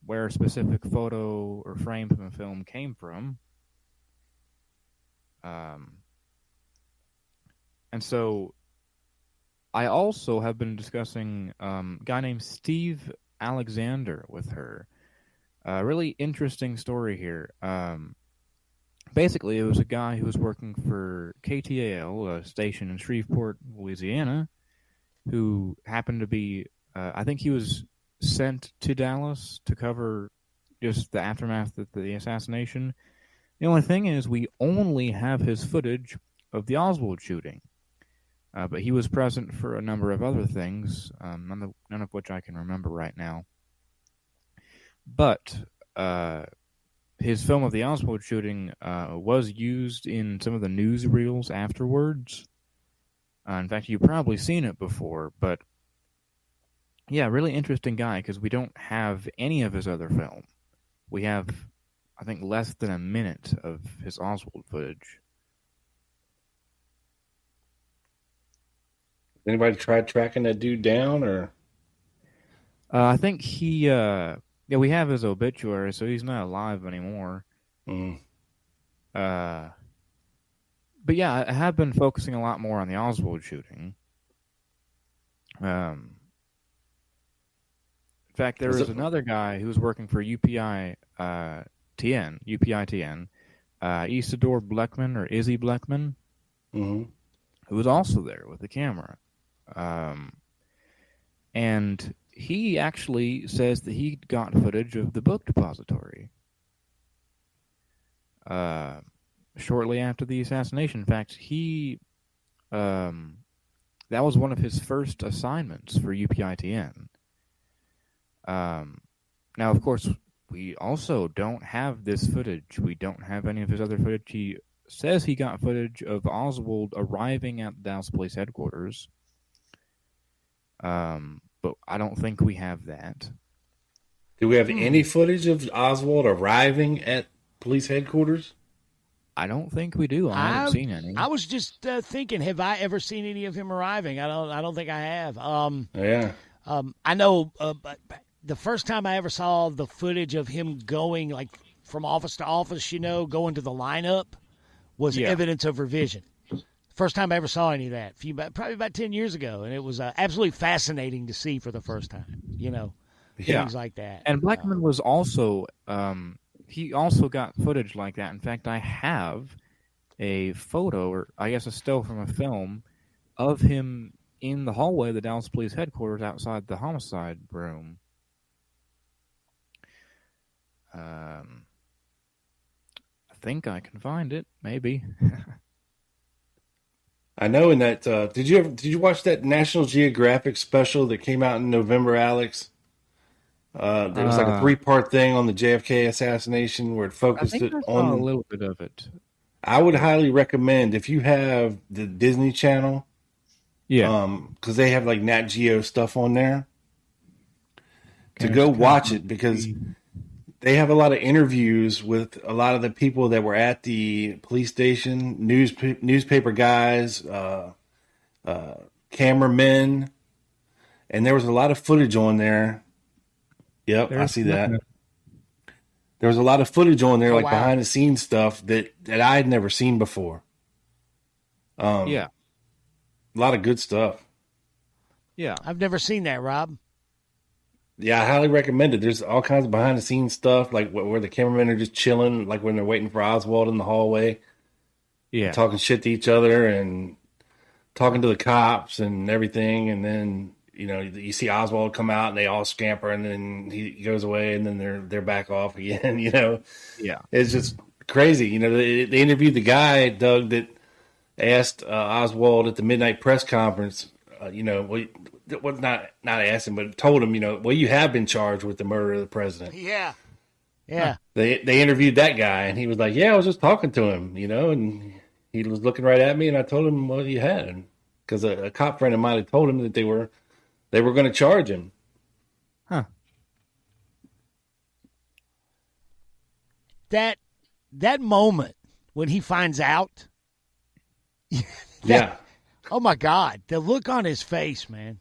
where a specific photo or frame from a film came from. And so I also have been discussing a guy named Steve Alexander with her. Really interesting story here. Basically, it was a guy who was working for KTAL, a station in Shreveport, Louisiana, who happened to be, I think he was sent to Dallas to cover just the aftermath of the assassination. The only thing is we only have his footage of the Oswald shooting. But he was present for a number of other things, none of which I can remember right now. But his film of the Oswald shooting was used in some of the newsreels afterwards. In fact, you've probably seen it before, but yeah, really interesting guy because we don't have any of his other film. we have, I think, less than a minute of his Oswald footage. Anybody tried tracking that dude down, or? I think he, we have his obituary, so he's not alive anymore. Mm. But yeah, I have been focusing a lot more on the Oswald shooting. In fact, there was another guy who was working for UPI TN, Isidore Bleckman or Izzy Bleckman, who was also there with the camera. And he actually says that he got footage of the book depository shortly after the assassination. In fact, that was one of his first assignments for UPITN. Now, of course, we also don't have this footage. We don't have any of his other footage. He says he got footage of Oswald arriving at the Dallas Police Headquarters. But I don't think we have that. Do we have any footage of Oswald arriving at police headquarters? I don't think we do. I haven't seen any. I was just thinking, have I ever seen any of him arriving? I don't think I have. I know the first time I ever saw the footage of him going like from office to office, going to the lineup was evidence of revision. First time I ever saw any of that, probably about 10 years ago, and it was absolutely fascinating to see for the first time, things like that. And Blackman was also, he also got footage like that. In fact, I have a photo, or I guess a still from a film, of him in the hallway of the Dallas Police Headquarters outside the homicide room. I think I can find it, maybe. I know in that, did you watch that National Geographic special that came out in November, Alex? There was like a 3-part thing on the JFK assassination where it focused I saw a little bit of it. I would highly recommend, if you have the Disney Channel, because they have like Nat Geo stuff on there, to go watch it, because they have a lot of interviews with a lot of the people that were at the police station, newspaper guys, cameramen, and there was a lot of footage on there. Yep, I see that. There was a lot of footage on there, behind the scenes stuff that I had never seen before. A lot of good stuff. Yeah, I've never seen that, Rob. Yeah, I highly recommend it. There's all kinds of behind the scenes stuff, like where the cameramen are just chilling, like when they're waiting for Oswald in the hallway. Yeah. Talking shit to each other and talking to the cops and everything. And then, you see Oswald come out and they all scamper, and then he goes away, and then they're back off again, Yeah. It's just crazy. They interviewed the guy, Doug, that asked Oswald at the midnight press conference, not asked him, but told him, you have been charged with the murder of the president. Yeah. They interviewed that guy, and he was like, I was just talking to him, and he was looking right at me, and I told him what he had, because a cop friend of mine had told him that they were going to charge him. Huh. That moment when he finds out. Oh my God, the look on his face, man.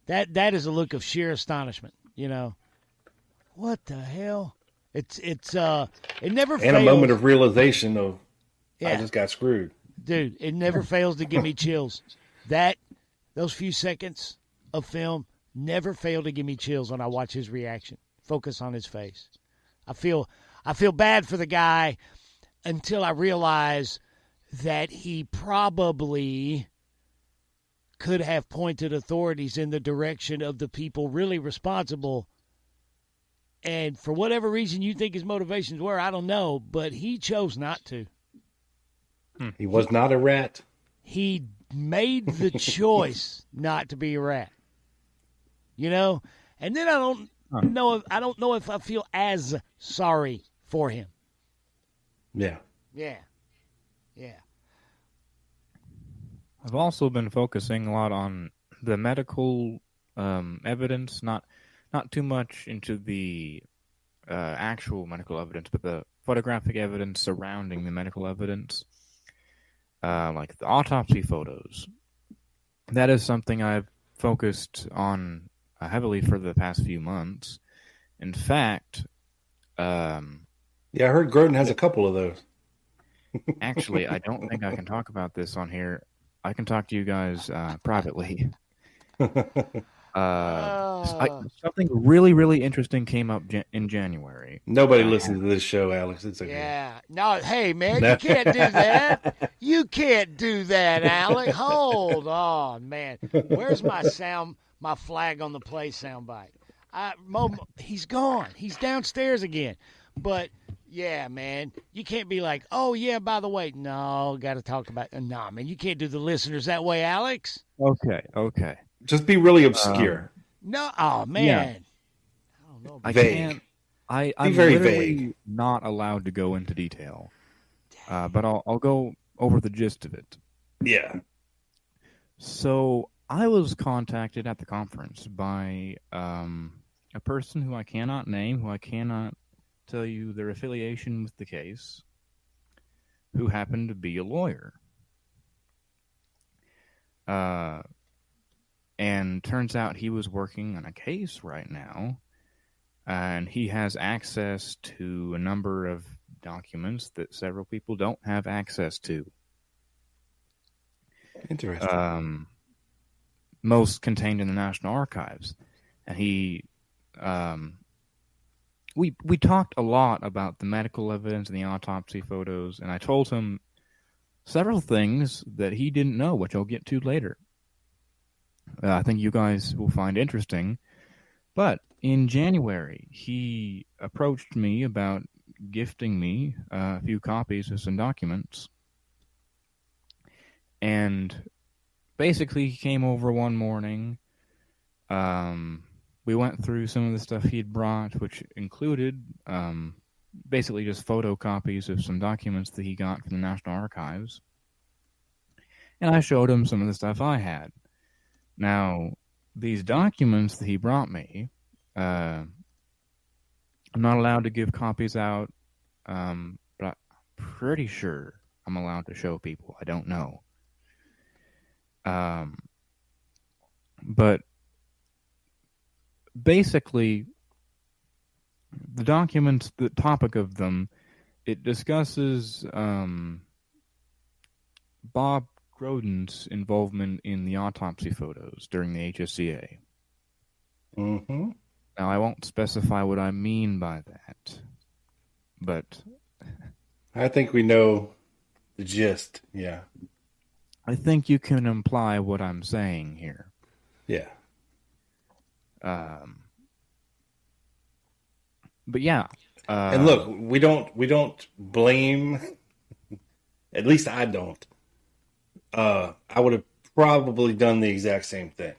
That is a look of sheer astonishment. What the hell? It never fails. And a moment of realization of, I just got screwed. Dude, it never fails to give me chills. Those few seconds of film never fail to give me chills when I watch his reaction. Focus on his face. I feel bad for the guy until I realize that he probably could have pointed authorities in the direction of the people really responsible. And for whatever reason you think his motivations were, I don't know, but he chose not to. He was not a rat. He made the choice not to be a rat. And then I don't know if I feel as sorry for him. Yeah. I've also been focusing a lot on the medical evidence, not too much into the actual medical evidence, but the photographic evidence surrounding the medical evidence, like the autopsy photos. That is something I've focused on heavily for the past few months. In fact, I heard Groden has a couple of those. Actually, I don't think I can talk about this on here. I can talk to you guys privately. Something really, really interesting came up in January. Nobody listens to this show, Alex. It's okay. Yeah. No, hey, man, you can't do that. You can't do that, Alex. Hold on, man. Where's my flag on the play soundbite? He's gone. He's downstairs again. But, yeah, man, you can't be like, oh, yeah, by the way. No, got to talk about it. No, man, you can't do the listeners that way, Alex. Okay. Just be really obscure. No, oh, man. Yeah. I don't know. I vague. can't. I'm very literally vague. not allowed to go into detail. But I'll go over the gist of it. Yeah. So I was contacted at the conference by a person who I cannot name, who I cannot tell you their affiliation with the case, who happened to be a lawyer. And turns out he was working on a case right now, and he has access to a number of documents that several people don't have access to. Interesting. Most contained in the National Archives. And he, we talked a lot about the medical evidence and the autopsy photos, and I told him several things that he didn't know, which I'll get to later. I think you guys will find interesting. But in January, he approached me about gifting me a few copies of some documents. And basically, he came over one morning. We went through some of the stuff he'd brought, which included basically just photocopies of some documents that he got from the National Archives. And I showed him some of the stuff I had. Now, these documents that he brought me, I'm not allowed to give copies out, but I'm pretty sure I'm allowed to show people. I don't know. But basically, the documents, the topic of them, it discusses Bob Groden's involvement in the autopsy photos during the HSCA. Mm-hmm. Now, I won't specify what I mean by that, but I think we know the gist. Yeah. I think you can imply what I'm saying here. Yeah. But yeah. And look, we don't blame. At least I don't. I would have probably done the exact same thing.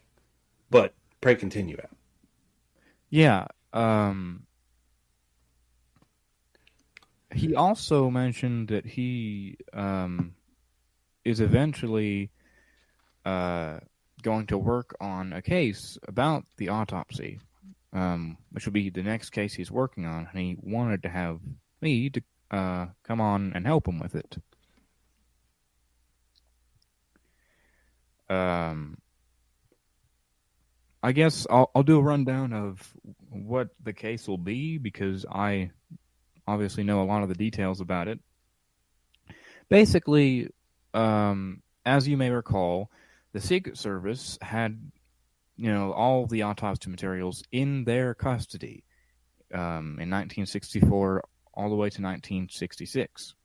But pray continue, Al. Yeah. He also mentioned that he is eventually going to work on a case about the autopsy, which will be the next case he's working on, and he wanted to have me to come on and help him with it. I guess I'll do a rundown of what the case will be, because I obviously know a lot of the details about it. Basically, as you may recall, the Secret Service had, all the autopsy materials in their custody in 1964 all the way to 1966.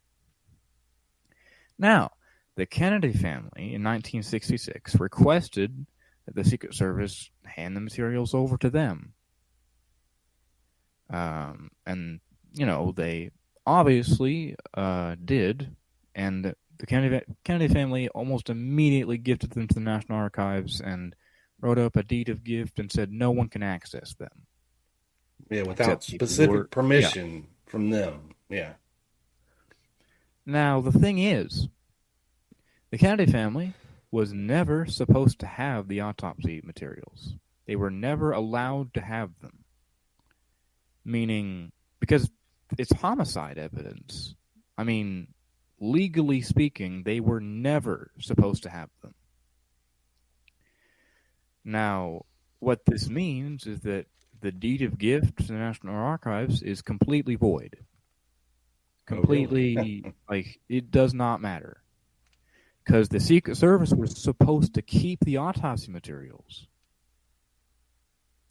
Now, the Kennedy family in 1966 requested that the Secret Service hand the materials over to them. And, they obviously did, and the Kennedy family almost immediately gifted them to the National Archives and wrote up a deed of gift and said no one can access them. Yeah, without specific permission from them. Yeah. Now, the thing is, the Kennedy family was never supposed to have the autopsy materials. They were never allowed to have them. Meaning, because it's homicide evidence. I mean, legally speaking, they were never supposed to have them. Now, what this means is that the deed of gift to the National Archives is completely void. Completely, really? like, it does not matter. Because the Secret Service was supposed to keep the autopsy materials.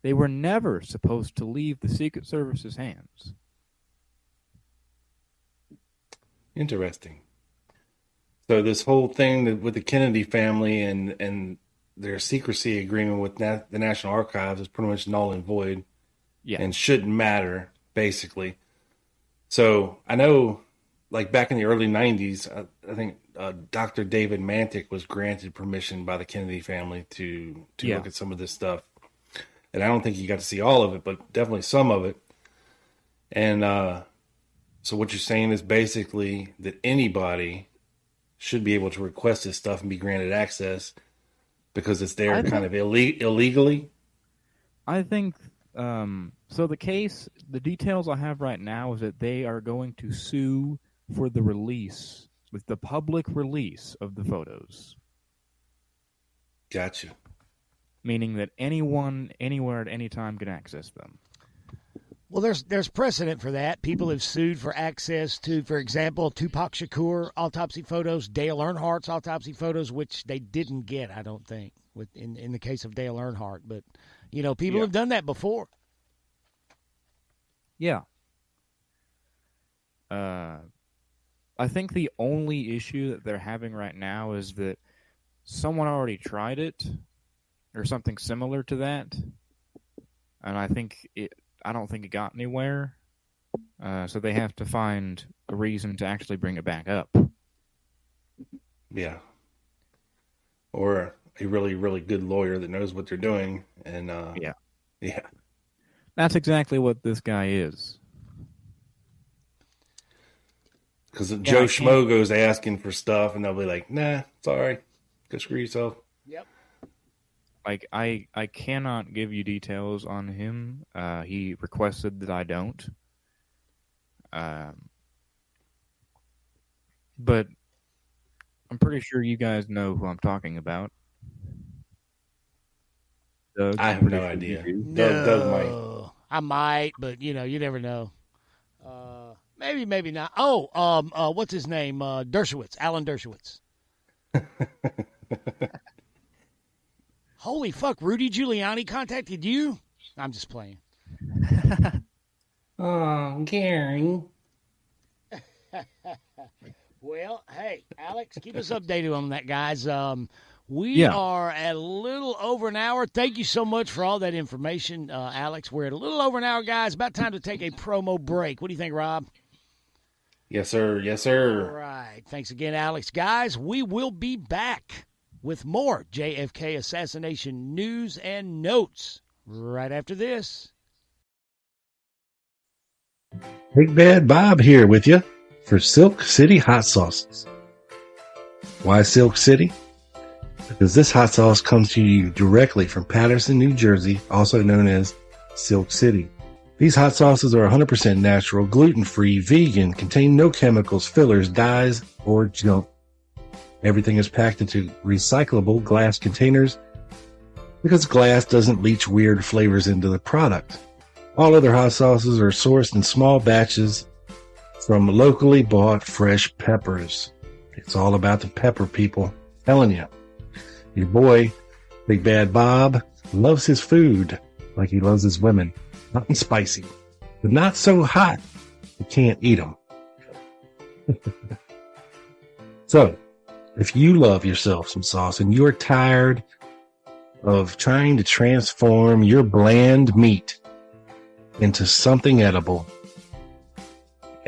They were never supposed to leave the Secret Service's hands. Interesting. So this whole thing with the Kennedy family and their secrecy agreement with the National Archives is pretty much null and void, and shouldn't matter, basically. So I know, like back in the early 90s, I think Dr. David Mantic was granted permission by the Kennedy family to look at some of this stuff. And I don't think he got to see all of it, but definitely some of it. And so what you're saying is basically that anybody should be able to request this stuff and be granted access because it's there kind of illegally? I think, so the details I have right now is that they are going to sue for the release, with the public release of the photos. Gotcha. Meaning that anyone, anywhere, at any time can access them. Well, there's precedent for that. People have sued for access to, for example, Tupac Shakur autopsy photos, Dale Earnhardt's autopsy photos, which they didn't get, I don't think, in the case of Dale Earnhardt. But, people have done that before. Yeah. I think the only issue that they're having right now is that someone already tried it, or something similar to that, and I don't think it got anywhere. So they have to find a reason to actually bring it back up. Yeah. Or a really, really good lawyer that knows what they're doing. And yeah. That's exactly what this guy is. Because Joe Schmo goes asking for stuff, and they'll be like, nah, sorry. Go screw yourself. Yep. Like, I cannot give you details on him. He requested that I don't. But I'm pretty sure you guys know who I'm talking about. Doug, I have no idea. Doug might. I might, but, you never know. Maybe, maybe not. Oh, what's his name? Dershowitz, Alan Dershowitz. Holy fuck, Rudy Giuliani contacted you? I'm just playing. Oh, Gary. Well, hey, Alex, keep us updated on that, guys. We are at a little over an hour. Thank you so much for all that information, Alex. We're at a little over an hour, guys. About time to take a promo break. What do you think, Rob? Yes, sir. Yes, sir. All right. Thanks again, Alex. Guys, we will be back with more JFK assassination news and notes right after this. Big Bad Bob here with you for Silk City Hot Sauces. Why Silk City? Because this hot sauce comes to you directly from Paterson, New Jersey, also known as Silk City. These hot sauces are 100% natural, gluten-free, vegan, contain no chemicals, fillers, dyes, or junk. Everything is packed into recyclable glass containers because glass doesn't leach weird flavors into the product. All other hot sauces are sourced in small batches from locally bought fresh peppers. It's all about the pepper, people. I'm telling you. Your boy, Big Bad Bob, loves his food like he loves his women. Hot and spicy, but not so hot you can't eat them. So, if you love yourself some sauce and you're tired of trying to transform your bland meat into something edible,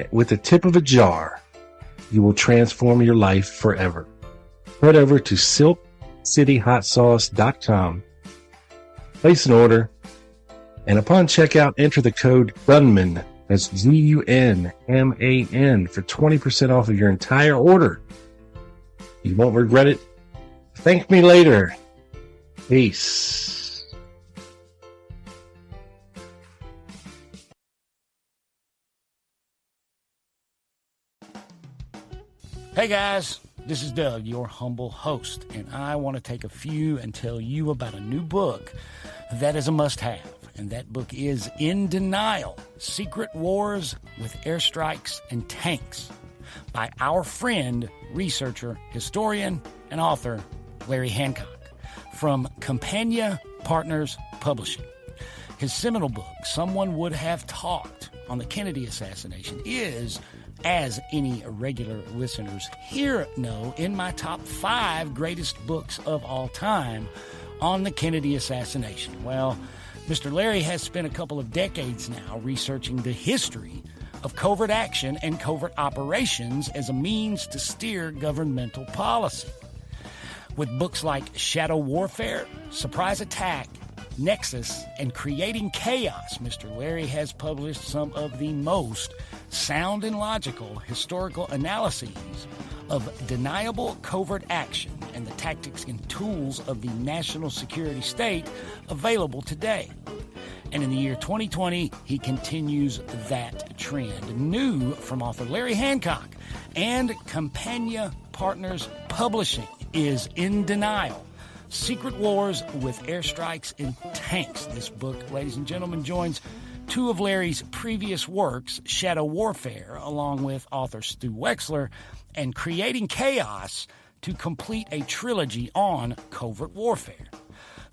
with the tip of a jar, you will transform your life forever. Head over to silkcityhotsauce.com, place an order, and upon checkout, enter the code GUNMAN, that's GUNMAN, for 20% off of your entire order. You won't regret it. Thank me later. Peace. Hey guys, this is Doug, your humble host, and I want to take a few and tell you about a new book that is a must-have, and that book is In Denial, Secret Wars with Airstrikes and Tanks by our friend, researcher, historian, and author, Larry Hancock, from Compania Partners Publishing. His seminal book, Someone Would Have Talked on the Kennedy Assassination, is, as any regular listeners here know, in my top 5 greatest books of all time on the Kennedy assassination. Well, Mr. Larry has spent a couple of decades now researching the history of covert action and covert operations as a means to steer governmental policy. With books like Shadow Warfare, Surprise Attack, Nexus, and Creating Chaos, Mr. Larry has published some of the most sound and logical historical analyses of deniable covert action and the tactics and tools of the national security state available today. And in the year 2020, he continues that trend. New from author Larry Hancock and Compania Partners Publishing is In Denial, Secret Wars with Airstrikes and Tanks. This book, ladies and gentlemen, joins 2 of Larry's previous works, Shadow Warfare, along with author Stu Wexler, and Creating Chaos, to complete a trilogy on covert warfare.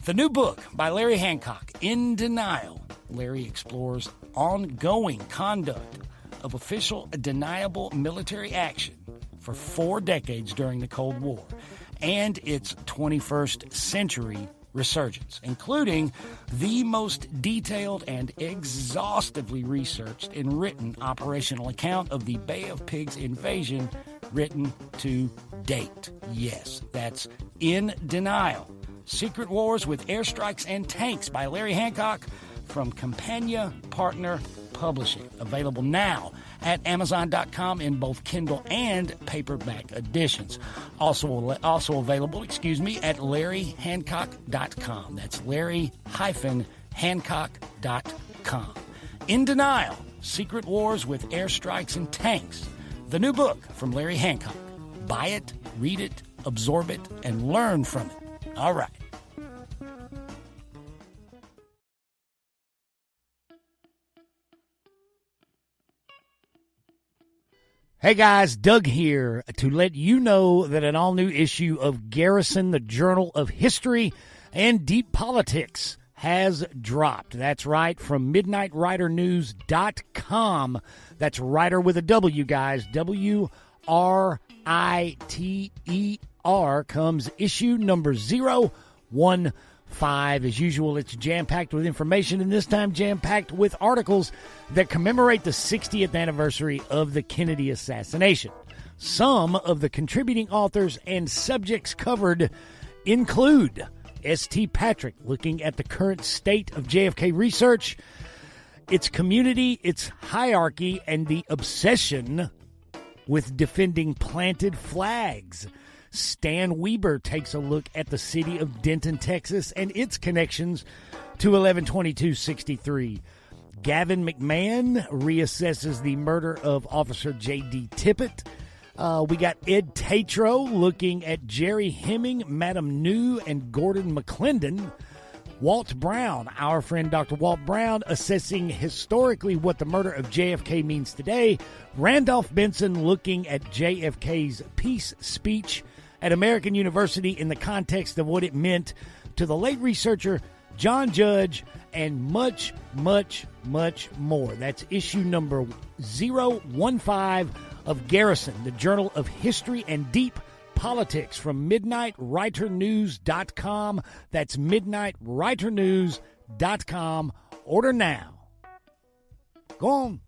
The new book by Larry Hancock, In Denial, Larry explores ongoing conduct of official deniable military action for 4 decades during the Cold War and its 21st century resurgence, including the most detailed and exhaustively researched and written operational account of the Bay of Pigs invasion written to date. Yes, that's In Denial, Secret Wars with Airstrikes and Tanks by Larry Hancock from Compania Partner Publishing. Available now at Amazon.com in both Kindle and paperback editions. Also available, at LarryHancock.com. That's Larry-Hancock.com. In Denial, Secret Wars with Airstrikes and Tanks. The new book from Larry Hancock. Buy it, read it, absorb it, and learn from it. All right. Hey guys, Doug here to let you know that an all-new issue of Garrison, the Journal of History and Deep Politics, has dropped. That's right, from MidnightWriterNews.com. That's writer with a W, guys. WRITER comes issue number 015. As usual, it's jam-packed with information, and this time jam-packed with articles that commemorate the 60th anniversary of the Kennedy assassination. Some of the contributing authors and subjects covered include S.T. Patrick, looking at the current state of JFK research, its community, its hierarchy, and the obsession with defending planted flags. Stan Weber takes a look at the city of Denton, Texas, and its connections to 11/22/63. Gavin McMahon reassesses the murder of Officer J.D. Tippett. We got Ed Tatro looking at Jerry Hemming, Madam New, and Gordon McClendon. Walt Brown, our friend Dr. Walt Brown, assessing historically what the murder of JFK means today. Randolph Benson looking at JFK's peace speech at American University in the context of what it meant to the late researcher John Judge, and much, much, much more. That's issue number 015 of Garrison, the Journal of History and Deep Politics, from MidnightWriterNews.com. That's MidnightWriterNews.com. Order now. Go on.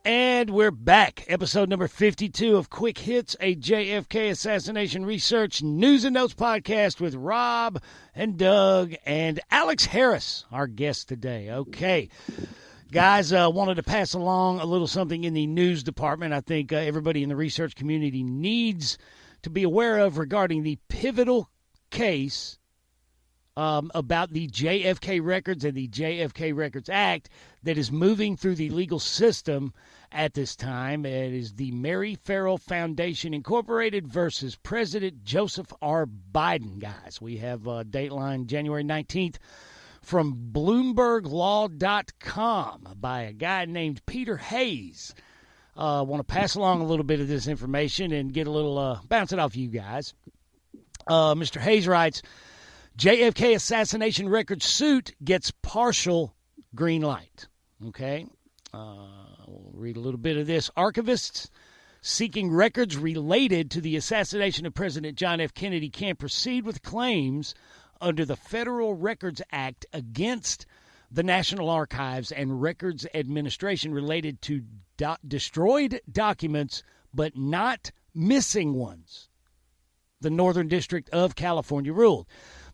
And we're back. Episode number 52 of Quick Hits, a JFK Assassination Research News and Notes podcast with Rob and Doug and Alex Harris, our guest today. Okay. Guys, wanted to pass along a little something in the news department I think everybody in the research community needs to be aware of regarding the pivotal case about the JFK Records and the JFK Records Act that is moving through the legal system at this time. It is the Mary Farrell Foundation Incorporated versus President Joseph R. Biden, guys. We have Dateline January 19th from BloombergLaw.com by a guy named Peter Hayes. I want to pass along a little bit of this information and get a little, bounce it off you guys. Mr. Hayes writes, JFK Assassination Records suit gets partial green light. Okay. We'll read a little bit of this. Archivists seeking records related to the assassination of President John F. Kennedy can proceed with claims under the Federal Records Act against the National Archives and Records Administration related to destroyed documents, but not missing ones. The Northern District of California ruled.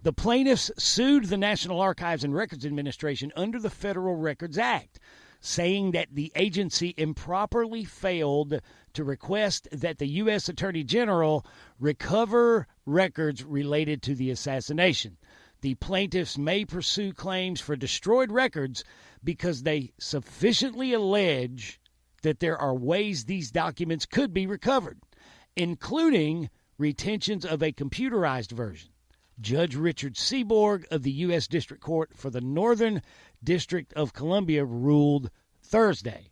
The plaintiffs sued the National Archives and Records Administration under the Federal Records Act, saying that the agency improperly failed to request that the U.S. Attorney General recover records related to the assassination. The plaintiffs may pursue claims for destroyed records because they sufficiently allege that there are ways these documents could be recovered, including retentions of a computerized version. Judge Richard Seeborg of the U.S. District Court for the Northern District of Columbia ruled Thursday.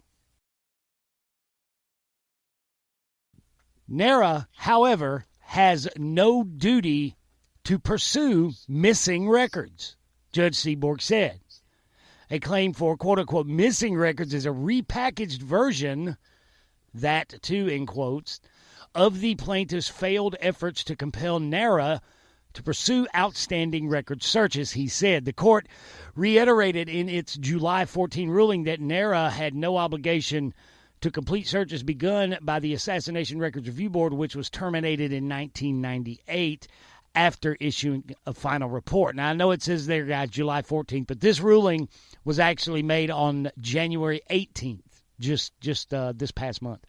NARA, however, has no duty to pursue missing records, Judge Seeborg said. A claim for quote-unquote missing records is a repackaged version, that too in quotes, of the plaintiff's failed efforts to compel NARA to pursue outstanding record searches, he said. The court reiterated in its July 14 ruling that NARA had no obligation to complete searches begun by the Assassination Records Review Board, which was terminated in 1998 after issuing a final report. Now, I know it says there, guys, July 14th, but this ruling was actually made on January 18th, just this past month.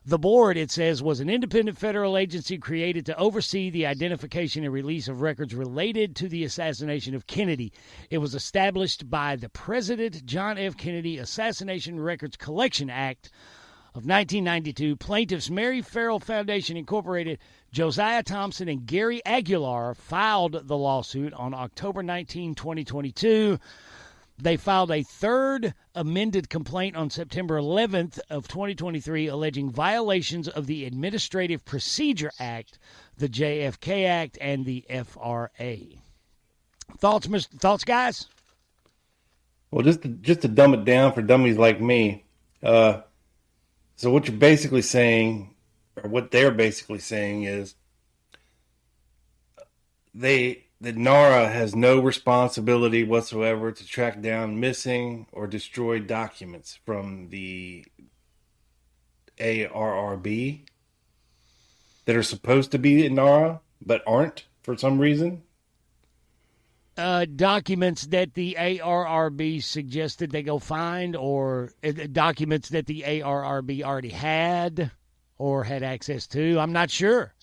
The board, it says, was an independent federal agency created to oversee the identification and release of records related to the assassination of Kennedy. It was established by the President John F. Kennedy Assassination Records Collection Act of 1992. Plaintiffs Mary Farrell Foundation Incorporated, Josiah Thompson, and Gary Aguilar filed the lawsuit on October 19, 2022. They filed a third amended complaint on September 11th of 2023 alleging violations of the Administrative Procedure Act, the JFK Act, and the FRA. Thoughts, guys? Well, just to dumb it down for dummies like me. So what you're basically saying, or what they're basically saying, is that NARA has no responsibility whatsoever to track down missing or destroyed documents from the ARRB that are supposed to be in NARA but aren't for some reason. Documents that the ARRB suggested they go find, or documents that the ARRB already had or had access to. I'm not sure,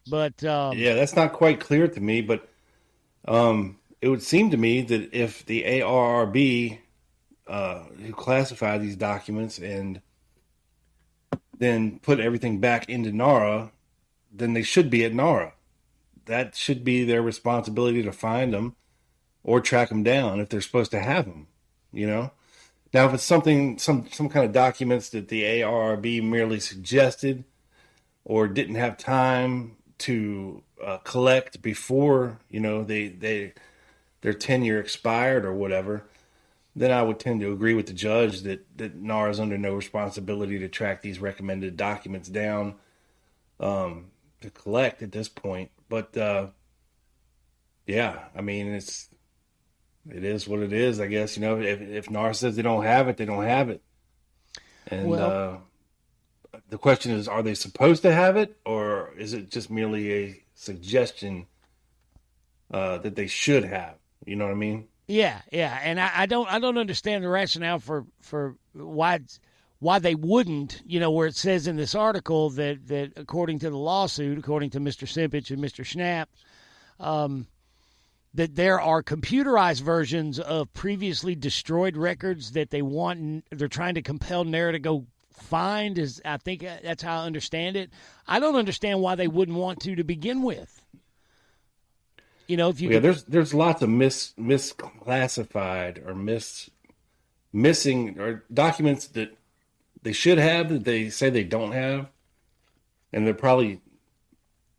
but yeah, that's not quite clear to me. But it would seem to me that if the ARRB who classify these documents and then put everything back into NARA, then they should be at NARA. That should be their responsibility to find them or track them down if they're supposed to have them. You know. Now, if it's some kind of documents that the ARRB merely suggested or didn't have time to collect before, their tenure expired or whatever, then I would tend to agree with the judge that NARA is under no responsibility to track these recommended documents down to collect at this point. But yeah, I mean, it is what it is, I guess. If NARA says they don't have it, they don't have it. And the question is, are they supposed to have it, or is it just merely a suggestion that they should have? You know what I mean? Yeah. And I don't understand the rationale for why they wouldn't, where it says in this article that according to the lawsuit, according to Mr. Simpich and Mr. Schnapp, that there are computerized versions of previously destroyed records that they want, and they're trying to compel NARA to go find. I think that's how I understand it. I don't understand why they wouldn't want to begin with. You know, if you there's lots of misclassified or missing or documents that they should have that they say they don't have, and they're probably,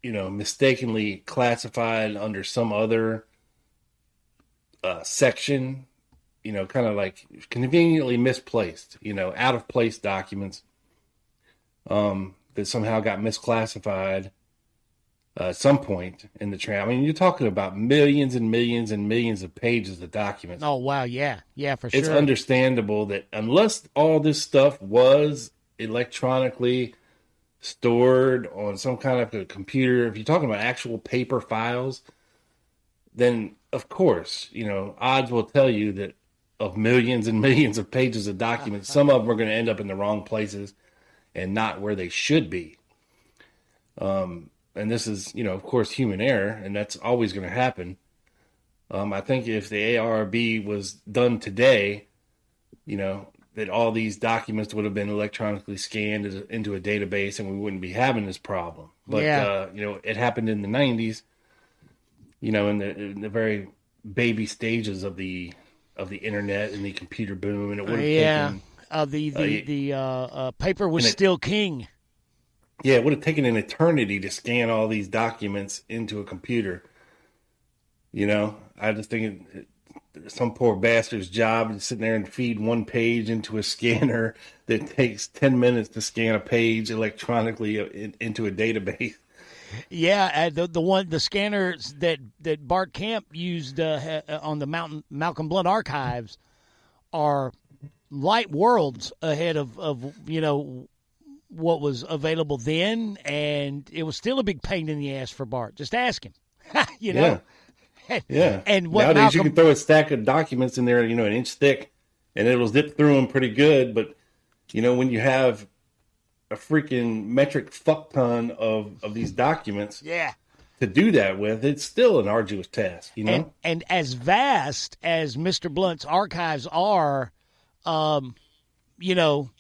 you know, mistakenly classified under some other section, you know, kind of like conveniently misplaced, you know, out of place documents that somehow got misclassified at some point in the trail. I mean, you're talking about millions and millions and millions of pages of documents. Oh, wow. Yeah, for sure. It's understandable that unless all this stuff was electronically stored on some kind of a computer, if you're talking about actual paper files, then of course, you know, odds will tell you that of millions and millions of pages of documents, some of them are going to end up in the wrong places and not where they should be. And this is, you know, of course, human error, and that's always going to happen. I think if the ARB was done today, you know, that all these documents would have been electronically scanned into a database, and we wouldn't be having this problem. But you know, it happened in the 90s. You know, in the very baby stages of the internet and the computer boom, and it would have taken the paper was still king. Yeah, it would have taken an eternity to scan all these documents into a computer. You know, I just think some poor bastard's job is sitting there and feed one page into a scanner that takes 10 minutes to scan a page electronically into a database. Yeah, the scanners that Bart Camp used on the Malcolm Blunt archives are light worlds ahead of you know, what was available then, and it was still a big pain in the ass for Bart. Just ask him, you know. Yeah. And what nowadays you can throw a stack of documents in there, you know, an inch thick, and it'll zip through them pretty good. But you know, when you have a freaking metric fuck ton of these documents, to do that with, it's still an arduous task, you know. And as vast as Mr. Blunt's archives are, you know,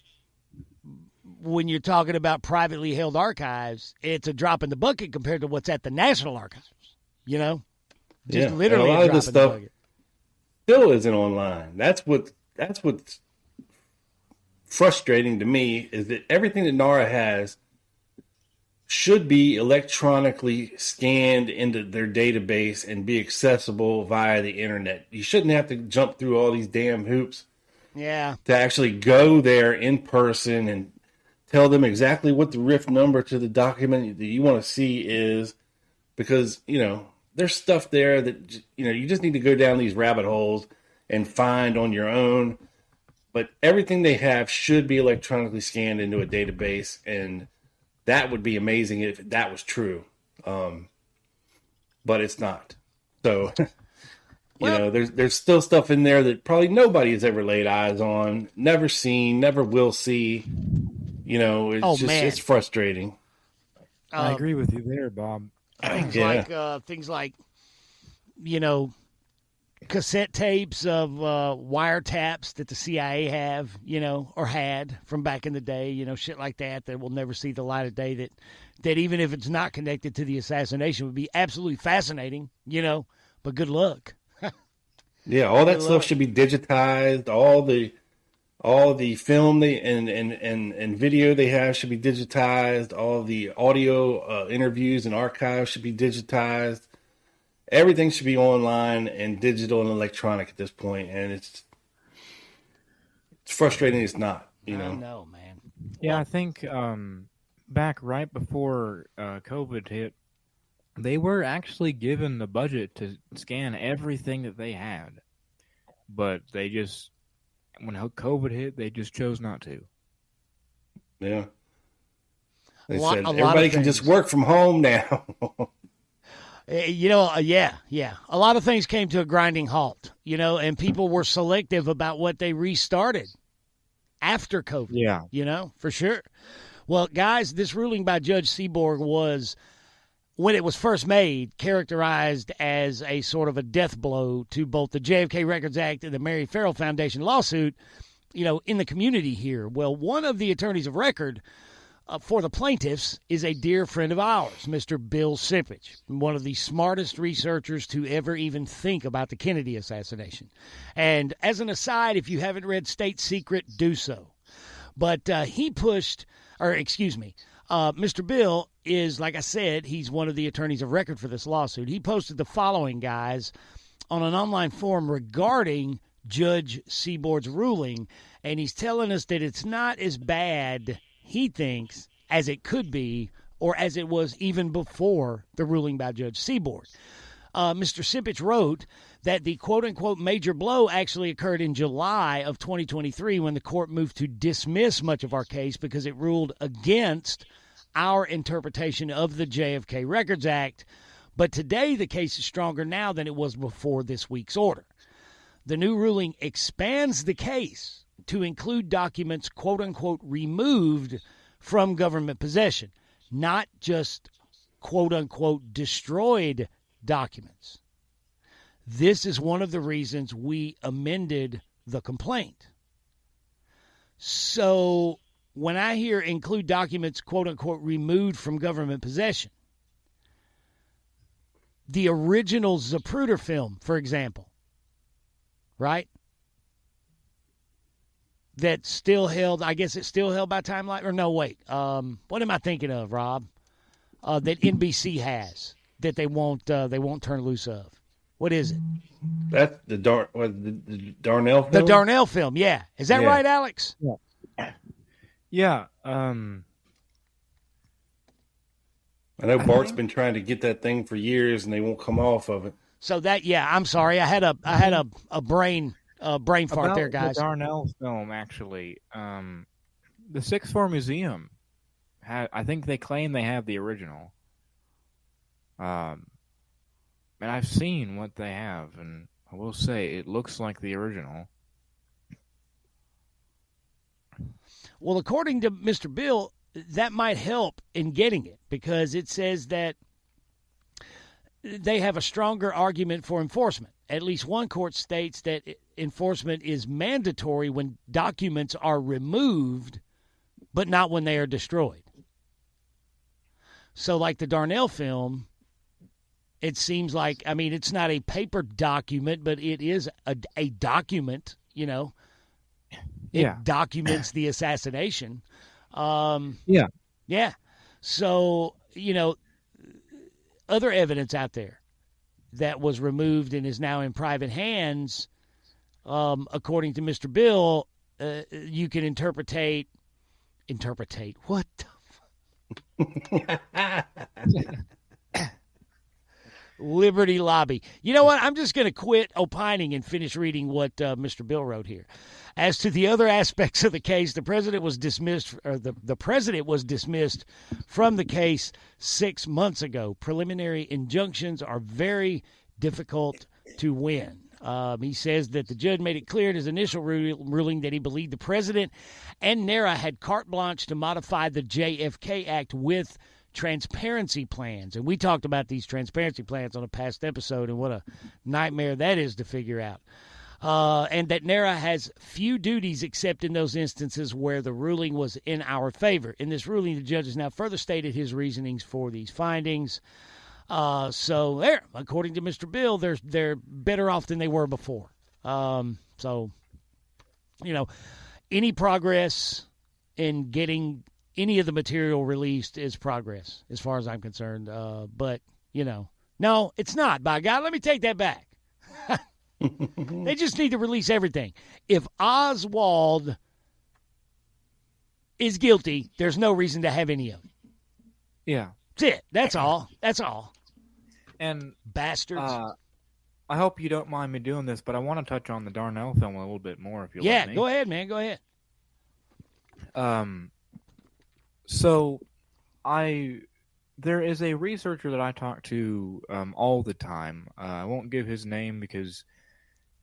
when you're talking about privately held archives, it's a drop in the bucket compared to what's at the National Archives, you know. Just literally and a lot a of this drop in stuff the bucket. still isn't online. That's what's frustrating to me, is that everything that NARA has should be electronically scanned into their database and be accessible via the internet. You shouldn't have to jump through all these damn hoops to actually go there in person and tell them exactly what the RIF number to the document that you want to see is, because, you know, there's stuff there that, you know, you just need to go down these rabbit holes and find on your own. But everything they have should be electronically scanned into a database, and that would be amazing if that was true. But it's not. So, you know, there's still stuff in there that probably nobody has ever laid eyes on, never seen, never will see. You know, it's it's frustrating. I agree with you there, Bob. Things like, you know, cassette tapes of wiretaps that the CIA have, you know, or had from back in the day, you know, shit like that will never see the light of day, that even if it's not connected to the assassination would be absolutely fascinating, you know, but good luck. Yeah, all that stuff should be digitized. All the film and video they have should be digitized. All the audio interviews and archives should be digitized. Everything should be online and digital and electronic at this point, and it's frustrating. It's not, you know. I know, man. Yeah, I think back right before COVID hit, they were actually given the budget to scan everything that they had, but they just, when COVID hit, they just chose not to. Yeah. They said everybody can just work from home now. You know, yeah. A lot of things came to a grinding halt, you know, and people were selective about what they restarted after COVID. Yeah. You know, for sure. Well, guys, this ruling by Judge Seeborg was when it was first made, characterized as a sort of a death blow to both the JFK Records Act and the Farrell Foundation lawsuit, in the community here. Well, one of the attorneys of record for the plaintiffs is a dear friend of ours, Mr. Bill Sipich, one of the smartest researchers to ever even think about the Kennedy assassination. And as an aside, if you haven't read State Secret, do so. But Mr. Bill is, like I said, he's one of the attorneys of record for this lawsuit. He posted the following, guys, on an online forum regarding Judge Seeborg's ruling, and he's telling us that it's not as bad, he thinks, as it could be, or as it was even before the ruling by Judge Seeborg. Mr. Sipich wrote that the quote-unquote major blow actually occurred in July of 2023 when the court moved to dismiss much of our case because it ruled against our interpretation of the JFK Records Act. But today the case is stronger now than it was before this week's order. The new ruling expands the case to include documents, quote-unquote, removed from government possession, not just, quote-unquote, destroyed documents. This is one of the reasons we amended the complaint. So when I hear include documents, quote-unquote, removed from government possession, the original Zapruder film, for example, right? That's still held, I guess it's still held by Time Life, or no, wait. What am I thinking of, Rob? That NBC has that they won't turn loose of. What is it? That's the Darnell film? The Darnell film, yeah. Is that right, Alex? Yeah. I know Bart's been trying to get that thing for years, and they won't come off of it. So that, I'm sorry. I had a brain fart about there, guys. The Darnell film, actually, the Sixth Floor Museum, I think they claim they have the original. And I've seen what they have, and I will say it looks like the original. Well, according to Mr. Bill, that might help in getting it because it says that they have a stronger argument for enforcement. At least one court states that enforcement is mandatory when documents are removed, but not when they are destroyed. So like the Darnell film, it seems like, I mean, it's not a paper document, but it is a document, It documents the assassination. Yeah. So, other evidence out there that was removed and is now in private hands, according to Mr. Bill, you can interpretate what the Liberty Lobby. You know what? I'm just going to quit opining and finish reading what Mr. Bill wrote here. As to the other aspects of the case, the president was dismissed, or the president was dismissed from the case 6 months ago. Preliminary injunctions are very difficult to win. He says that the judge made it clear in his initial ruling that he believed the president and NARA had carte blanche to modify the JFK Act with transparency plans. And we talked about these transparency plans on a past episode and what a nightmare that is to figure out. And that NARA has few duties except in those instances where the ruling was in our favor. In this ruling, the judge has now further stated his reasonings for these findings. So there, according to Mr. Bill, they're better off than they were before. So, any progress in getting any of the material released is progress, as far as I'm concerned. But, no, it's not. By God, let me take that back. They just need to release everything. If Oswald is guilty, there's no reason to have any of it. Yeah. That's it. That's all. That's all. And bastards. I hope you don't mind me doing this, but I want to touch on the Darnell film a little bit more, if you'll let me. Yeah, go ahead, man. Go ahead. So there is a researcher that I talk to all the time. I won't give his name because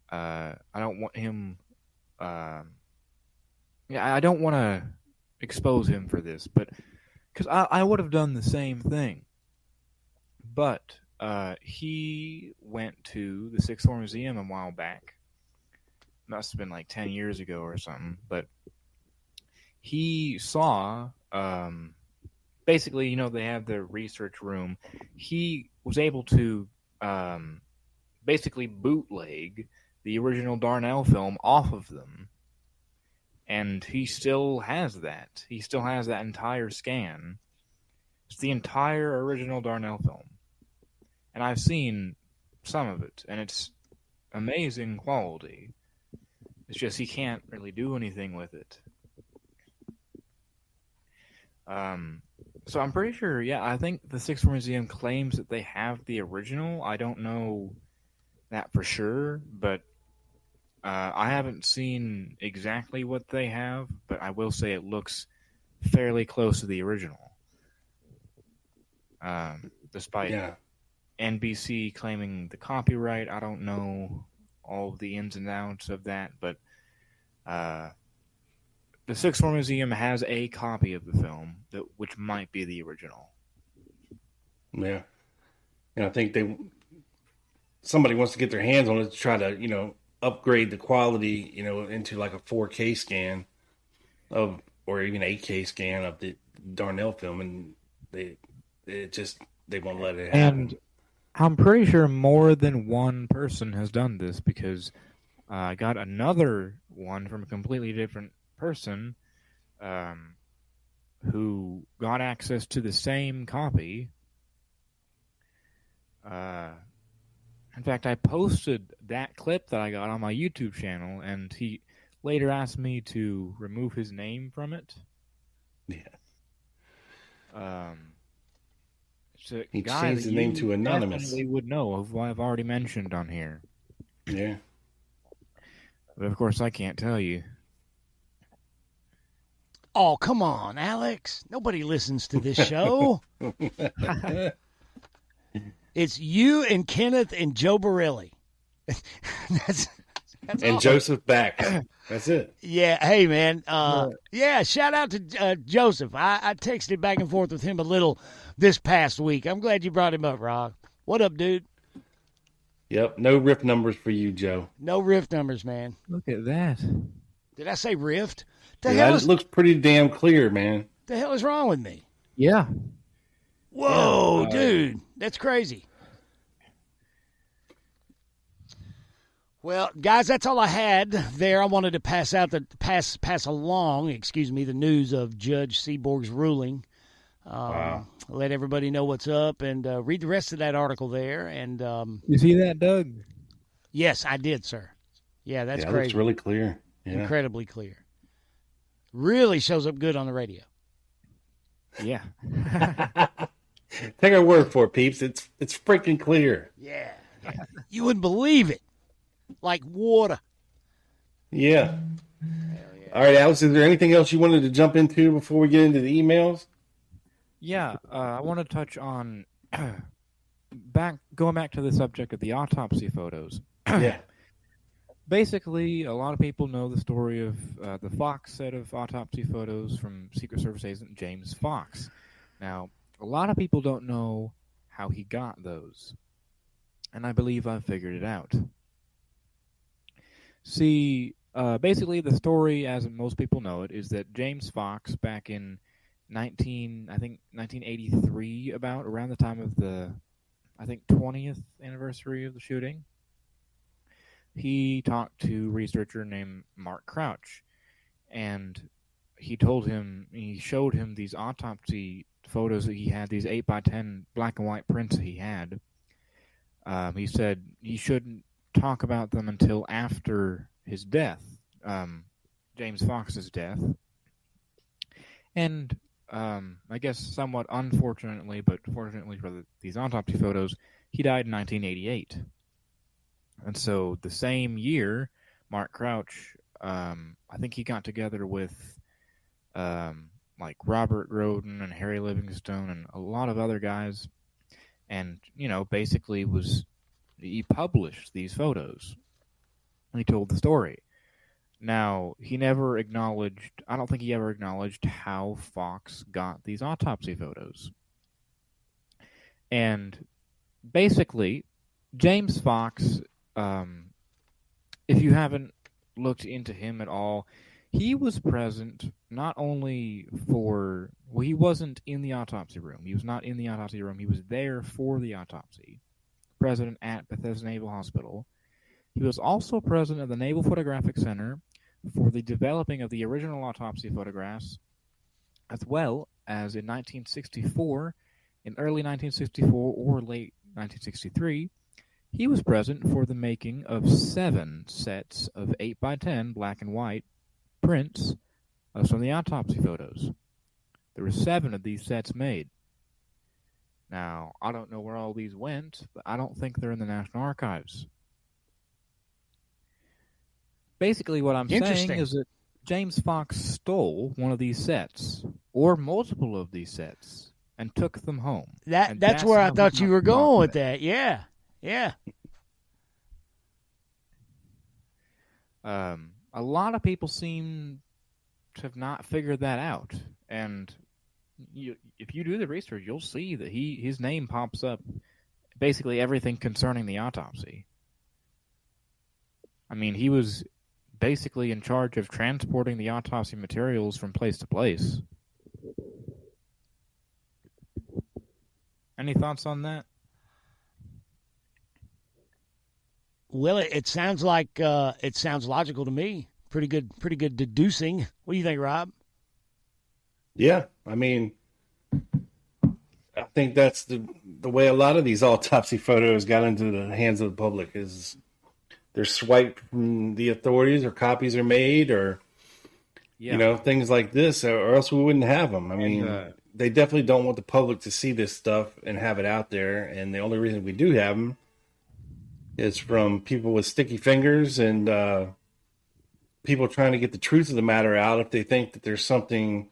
I don't want him. I don't want to expose him for this, but because I would have done the same thing. But he went to the Sixth Floor Museum a while back. Must have been like 10 years ago or something. But he saw, basically, they have the research room. He was able to basically bootleg the original Darnell film off of them. And he still has that. He still has that entire scan. It's the entire original Darnell film. And I've seen some of it, and it's amazing quality. It's just he can't really do anything with it. So I'm pretty sure, I think the Sixth Floor Museum claims that they have the original. I don't know that for sure, but I haven't seen exactly what they have, but I will say it looks fairly close to the original. Despite NBC claiming the copyright, I don't know all of the ins and outs of that, but the Sixth Floor Museum has a copy of the film, which might be the original. Yeah. And I think somebody wants to get their hands on it to try to, upgrade the quality, into like a 4K scan or even 8K scan of the Darnell film, and they won't let it happen. And I'm pretty sure more than one person has done this, because I got another one from a completely different person who got access to the same copy. In fact, I posted that clip that I got on my YouTube channel, and he later asked me to remove his name from it. Yeah. He changed his name to Anonymous. Definitely would know of what I've already mentioned on here. Yeah. But of course, I can't tell you. Oh, come on, Alex. Nobody listens to this show. It's you and Kenneth and Joe Barilli. that's and all. Joseph Bax. That's it. Yeah. Hey, man. Shout out to Joseph. I texted back and forth with him a little this past week. I'm glad you brought him up, Rob. What up, dude? Yep. No riff numbers for you, Joe. No riff numbers, man. Look at that. Did I say rift? It looks pretty damn clear, man. The hell is wrong with me? Yeah. Whoa, dude. That's crazy. Well, guys, that's all I had there. I wanted to pass along the news of Judge Seeborg's ruling. Let everybody know what's up, and read the rest of that article there. And you see that, Doug? Yes, I did, sir. Yeah, that's crazy. It's really clear. Yeah. Incredibly clear. Really shows up good on the radio. Yeah. Take our word for it, peeps. It's freaking clear. Yeah. You wouldn't believe it. Like water. Yeah. All right, Alex, is there anything else you wanted to jump into before we get into the emails? Yeah, I want to touch on going back to the subject of the autopsy photos. Yeah. Basically, a lot of people know the story of the Fox set of autopsy photos from Secret Service agent James Fox. Now, a lot of people don't know how he got those, and I believe I've figured it out. See, basically the story, as most people know it, is that James Fox, back in 1983, around the time of the, 20th anniversary of the shooting, he talked to a researcher named Mark Crouch, and he showed him these autopsy photos that he had, these 8x10 black and white prints that he had. He said he shouldn't talk about them until after his death, James Fox's death. And I guess somewhat unfortunately, but fortunately for these autopsy photos, he died in 1988. And so the same year, Mark Crouch, I think he got together with like Robert Groden and Harry Livingstone and a lot of other guys, and basically he published these photos. And he told the story. Now, he never acknowledged, I don't think he ever acknowledged how Fox got these autopsy photos. And basically, James Fox, if you haven't looked into him at all, he was present not only for... Well, he wasn't in the autopsy room. He was not in the autopsy room. He was there for the autopsy. Present at Bethesda Naval Hospital. He was also present at the Naval Photographic Center for the developing of the original autopsy photographs, as well as in 1964, in early 1964 or late 1963, he was present for the making of 7 sets of 8x10 black and white prints of some of the autopsy photos. There were 7 of these sets made. Now, I don't know where all these went, but I don't think they're in the National Archives. Basically, what I'm saying is that James Fox stole one of these sets, or multiple of these sets, and took them home. That's where I thought you were going with that. Yeah. A lot of people seem to have not figured that out, and if you do the research, you'll see that his name pops up basically everything concerning the autopsy. I mean, he was basically in charge of transporting the autopsy materials from place to place. Any thoughts on that? Well, it sounds like it sounds logical to me. Pretty good deducing. What do you think, Rob? Yeah, I mean, I think that's the way a lot of these autopsy photos got into the hands of the public is they're swiped from the authorities, or copies are made, or things like this, or else we wouldn't have them. I mean, they definitely don't want the public to see this stuff and have it out there. And the only reason we do have them is from people with sticky fingers and people trying to get the truth of the matter out if they think that there's something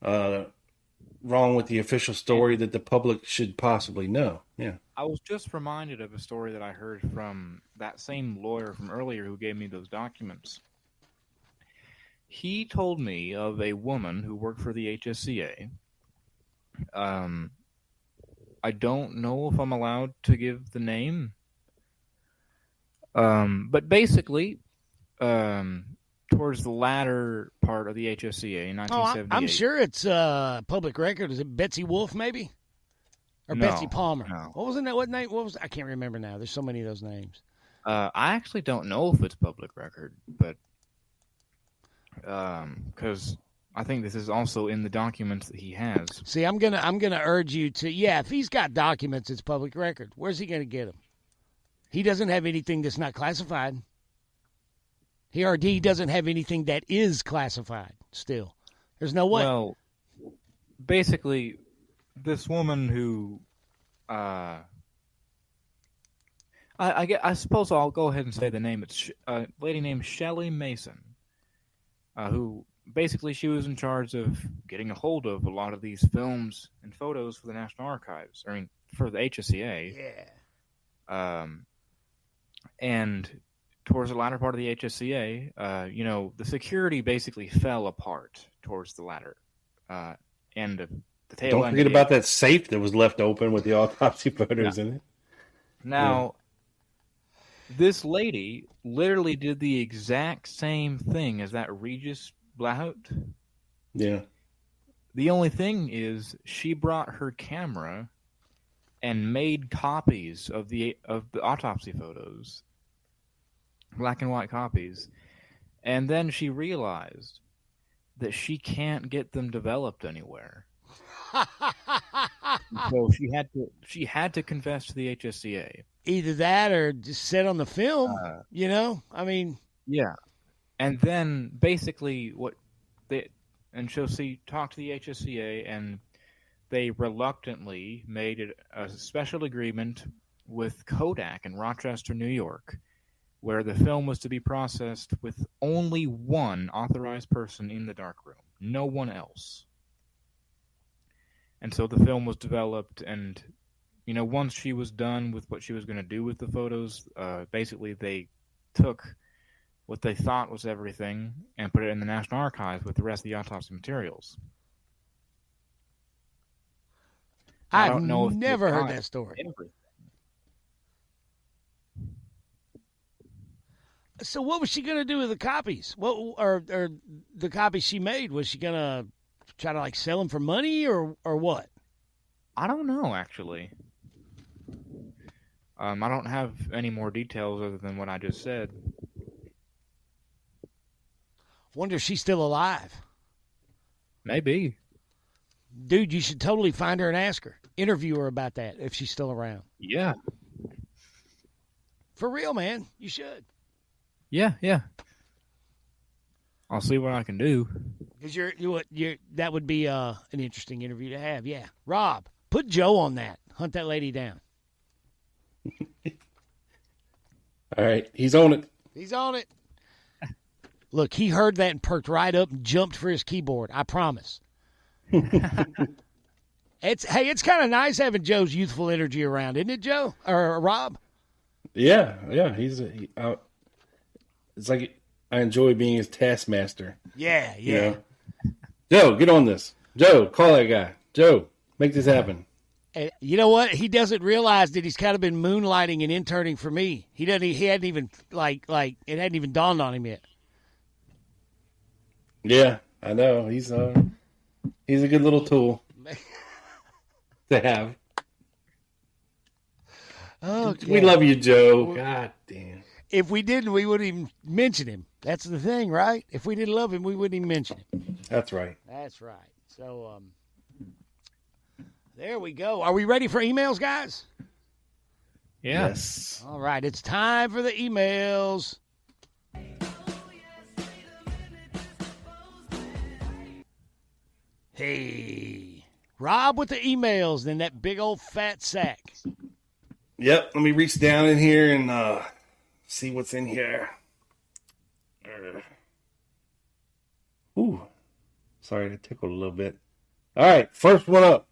wrong with the official story that the public should possibly know. Yeah. I was just reminded of a story that I heard from that same lawyer from earlier who gave me those documents. He told me of a woman who worked for the HSCA. I don't know if I'm allowed to give the name. But basically, towards the latter part of the HSCA in 1978. I'm sure it's public record. Is it Betsy Wolfe, maybe? Or No, Betsy Palmer? no. What wasn't that? What name? What was? I can't remember now. There's so many of those names. I actually don't know if it's public record, but because I think this is also in the documents that he has. See, I'm gonna urge you to, if he's got documents, it's public record. Where's he gonna get them? He doesn't have anything that's not classified. He doesn't have anything that is classified still. There's no way. Well, basically, this woman who, I suppose I'll go ahead and say the name. It's a lady named Shelley Mason, who basically she was in charge of getting a hold of a lot of these films and photos for the National Archives. I mean, for the HSCA. Yeah. And towards the latter part of the HSCA, the security basically fell apart towards the latter end of the tail end. Don't forget about that safe that was left open with the autopsy photos in it. Now, this lady literally did the exact same thing as that Regis Blahout. Yeah. The only thing is she brought her camera and made copies of the autopsy photos, black and white copies, and then she realized that she can't get them developed anywhere. So she had to confess to the HSCA. Either that or just sit on the film. I mean, yeah. And then basically so she talked to the HSCA, and they reluctantly made a special agreement with Kodak in Rochester, New York, where the film was to be processed with only one authorized person in the darkroom, no one else. And so the film was developed, and once she was done with what she was going to do with the photos, basically they took what they thought was everything and put it in the National Archives with the rest of the autopsy materials. I've never heard that story. So what was she going to do with the copies? What or the copies she made? Was she going to try to like sell them for money or what? I don't know, actually. I don't have any more details other than what I just said. Wonder if she's still alive. Maybe. Dude, you should totally find her and ask her. Interview her about that if she's still around. Yeah. For real, man. You should. Yeah. I'll see what I can do. Because that would be an interesting interview to have. Yeah. Rob, put Joe on that. Hunt that lady down. All right. He's on it. He's on it. Look, he heard that and perked right up and jumped for his keyboard. I promise. It's kind of nice having Joe's youthful energy around, isn't it, Joe or Rob? Yeah. It's like I enjoy being his taskmaster. Yeah. You know? Joe, get on this. Joe, call that guy. Joe, make this happen. And you know what? He doesn't realize that he's kind of been moonlighting and interning for me. He hadn't even like it hadn't even dawned on him yet. Yeah, I know. He's a good little tool to have. Okay. We love you, Joe. God damn. If we didn't, we wouldn't even mention him. That's the thing, right? If we didn't love him, we wouldn't even mention him. That's right. That's right. So, there we go. Are we ready for emails, guys? Yeah. Yes. All right. It's time for the emails. Hey, Rob with the emails, then that big old fat sack. Yep. Let me reach down in here and see what's in here. Ooh. Sorry, I tickled a little bit. All right. First one up.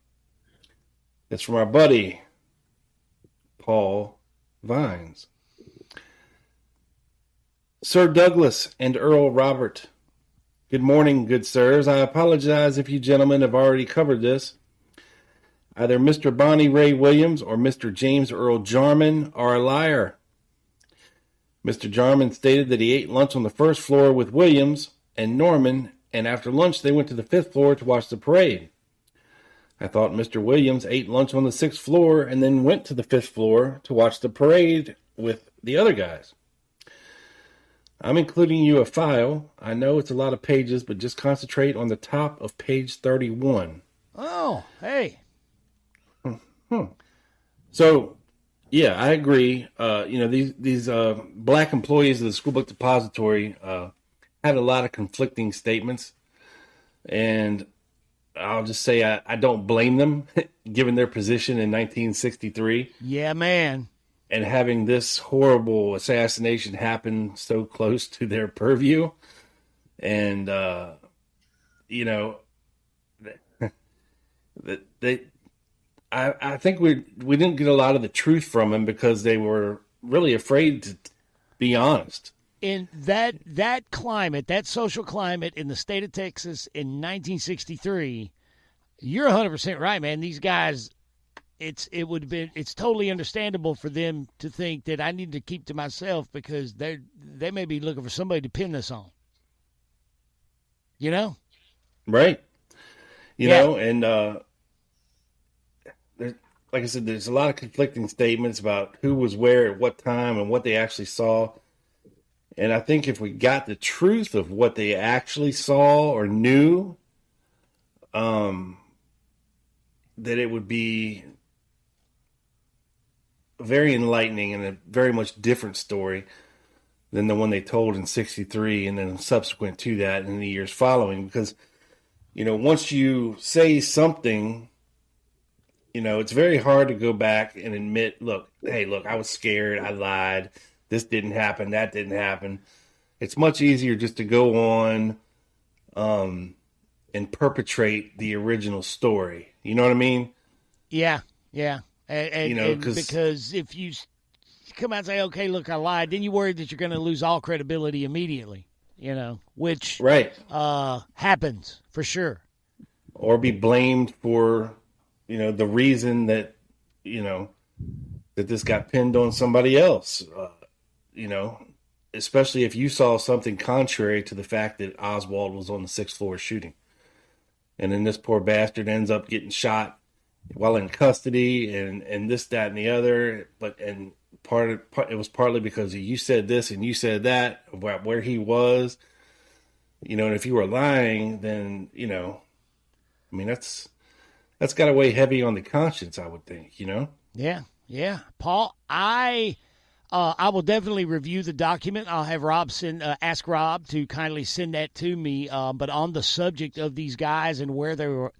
It's from our buddy, Paul Vines. Sir Douglas and Earl Robert. Good morning, good sirs. I apologize if you gentlemen have already covered this. Either Mr. Bonnie Ray Williams or Mr. James Earl Jarman are a liar. Mr. Jarman stated that he ate lunch on the first floor with Williams and Norman, and after lunch they went to the 5th floor to watch the parade. I thought Mr. Williams ate lunch on the 6th floor and then went to the 5th floor to watch the parade with the other guys. I'm including you a file. I know it's a lot of pages, but just concentrate on the top of page 31. Oh, hey. So, yeah, I agree. These black employees of the School Book Depository had a lot of conflicting statements, and I'll just say I don't blame them, given their position in 1963. Yeah, man. And having this horrible assassination happen so close to their purview. And, I think we didn't get a lot of the truth from them because they were really afraid to be honest. In that climate, that social climate in the state of Texas in 1963, you're 100% right, man. These guys, it's totally understandable for them to think that I need to keep to myself because they may be looking for somebody to pin this on. You know? Right. You know, and like I said, there's a lot of conflicting statements about who was where at what time and what they actually saw. And I think if we got the truth of what they actually saw or knew, that it would be very enlightening and a very much different story than the one they told in 63 and then subsequent to that in the years following. Because, once you say something, it's very hard to go back and admit, look, I was scared, I lied, this didn't happen, that didn't happen. It's much easier just to go on and perpetrate the original story. You know what I mean? Yeah. And because if you come out and say, okay, look, I lied, then you worry that you're going to lose all credibility immediately, which happens for sure. Or be blamed for, the reason that, that this got pinned on somebody else, especially if you saw something contrary to the fact that Oswald was on the 6th floor shooting. And then this poor bastard ends up getting shot while in custody and this, that, and the other. It was partly because you said this and you said that about where he was, and if you were lying, then, that's got to weigh heavy on the conscience, I would think, Yeah. Paul, I will definitely review the document. I'll have Rob ask Rob to kindly send that to me. But on the subject of these guys and where they were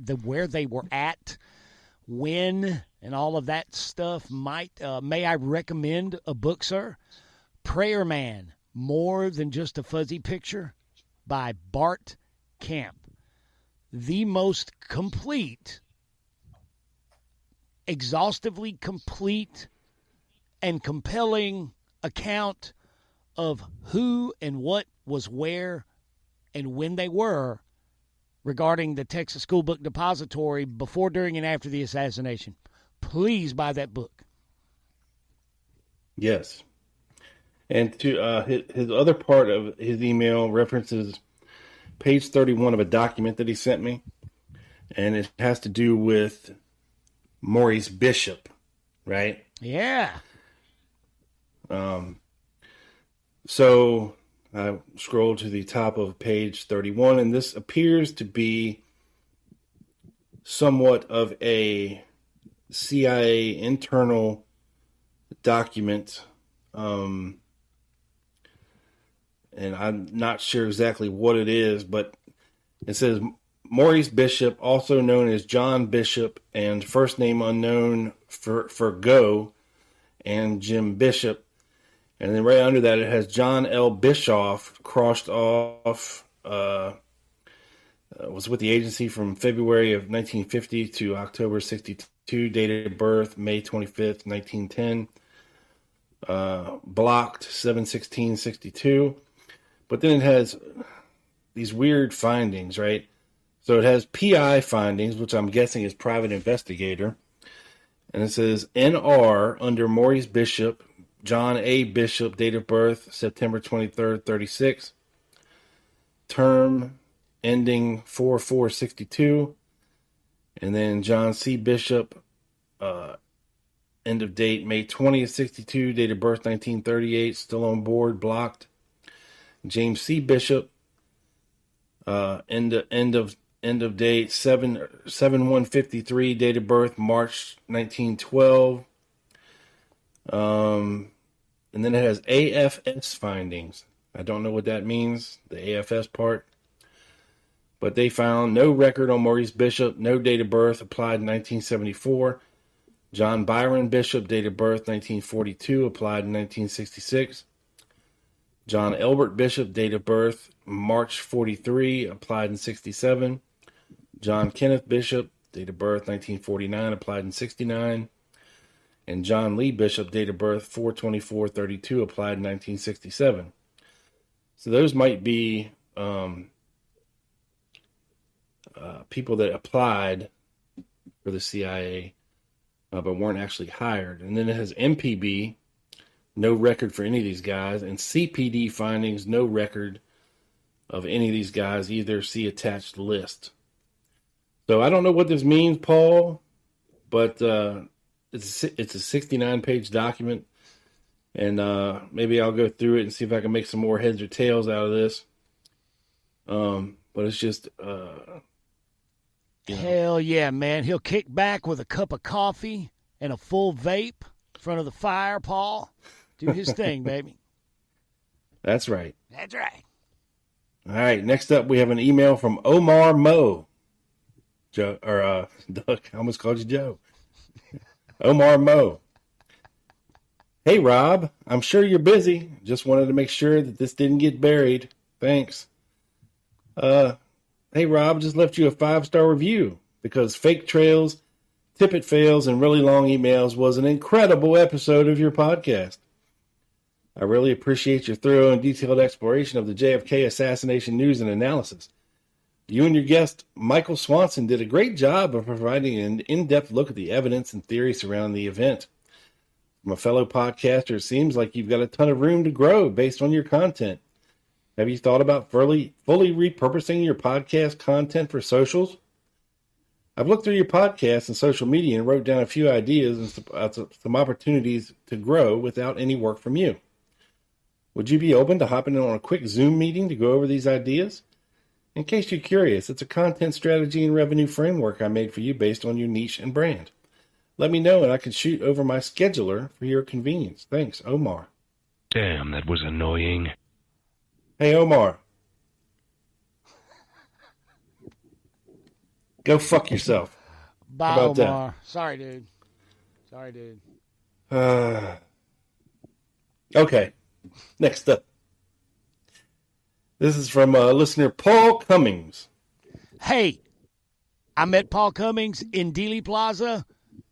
at, when, and all of that stuff, may I recommend a book, sir? Prayer Man: More Than Just a Fuzzy Picture by Bart Camp. The most complete, exhaustively complete, and compelling account of who and what was where and when they were regarding the Texas School Book Depository before, during, and after the assassination. Please buy that book. Yes. And to his other part of his email references page 31 of a document that he sent me, and it has to do with Maurice Bishop, right? Yeah. So I scrolled to the top of page 31, and this appears to be somewhat of a CIA internal document. And I'm not sure exactly what it is, but it says Maurice Bishop, also known as John Bishop, and first name unknown for Go, and Jim Bishop. And then right under that, it has John L. Bischoff crossed off, was with the agency from February of 1950 to October 62, date of birth, May 25th, 1910, blocked 7/16/62. But then it has these weird findings, right? So it has PI findings, which I'm guessing is private investigator. And it says NR under Maurice Bishop, John A. Bishop, date of birth, September 23rd, 36. Term ending 4/4/62. And then John C. Bishop, end of date, May 20th, 62, date of birth, 1938, still on board, blocked. James C. Bishop, end of date, 7/1/53, date of birth, March 1912. And then it has AFS findings. I don't know what that means, the AFS part. But they found no record on Maurice Bishop, no date of birth, applied in 1974. John Byron Bishop, date of birth, 1942, applied in 1966. John Elbert Bishop, date of birth, March 43, applied in 67. John Kenneth Bishop, date of birth, 1949, applied in 69. And John Lee Bishop, date of birth, 4/24/32, applied in 1967. So those might be people that applied for the CIA, but weren't actually hired. And then it has MPB, no record for any of these guys, and CPD findings, no record of any of these guys either. See attached list. So I don't know what this means, Paul, but it's a 69-page document, and maybe I'll go through it and see if I can make some more heads or tails out of this. But it's just... Hell yeah, man. He'll kick back with a cup of coffee and a full vape in front of the fire, Paul. Do his thing, baby. That's right. That's right. All right, next up we have an email from Omar Moe. Joe, or Doug, I almost called you Joe. Omar Moe. Hey, Rob, I'm sure you're busy. Just wanted to make sure that this didn't get buried. Thanks. Hey, Rob, just left you a 5-star review because fake trails, tippet fails, and really long emails was an incredible episode of your podcast. I really appreciate your thorough and detailed exploration of the JFK assassination news and analysis. You and your guest, Michael Swanson, did a great job of providing an in-depth look at the evidence and theory surrounding the event. From a fellow podcaster, it seems like you've got a ton of room to grow based on your content. Have you thought about fully repurposing your podcast content for socials? I've looked through your podcast and social media and wrote down a few ideas and some opportunities to grow without any work from you. Would you be open to hopping in on a quick Zoom meeting to go over these ideas? In case you're curious, it's a content strategy and revenue framework I made for you based on your niche and brand. Let me know and I can shoot over my scheduler for your convenience. Thanks, Omar. Damn, that was annoying. Hey, Omar. Go fuck yourself. Bye, How about Omar. that? Sorry, dude. Sorry, dude. Okay. Next up. This is from listener Paul Cummings. Hey, I met Paul Cummings in Dealey Plaza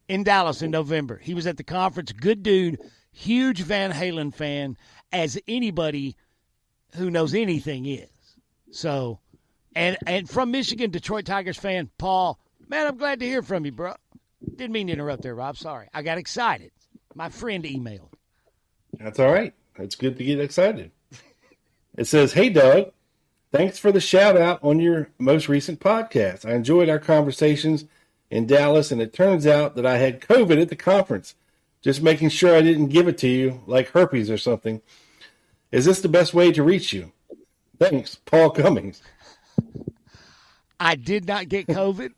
in Dallas in November. He was at the conference. Good dude. Huge Van Halen fan, as anybody who knows anything is. So, and from Michigan, Detroit Tigers fan, Paul, man, I'm glad to hear from you, bro. Didn't mean to interrupt there, Rob. Sorry. I got excited. My friend emailed. That's all right. It's good to get excited. It says, hey, Doug, thanks for the shout out on your most recent podcast. I enjoyed our conversations in Dallas, and it turns out that I had COVID at the conference. Just making sure I didn't give it to you like herpes or something. Is this the best way to reach you? Thanks, Paul Cummings. I did not get COVID,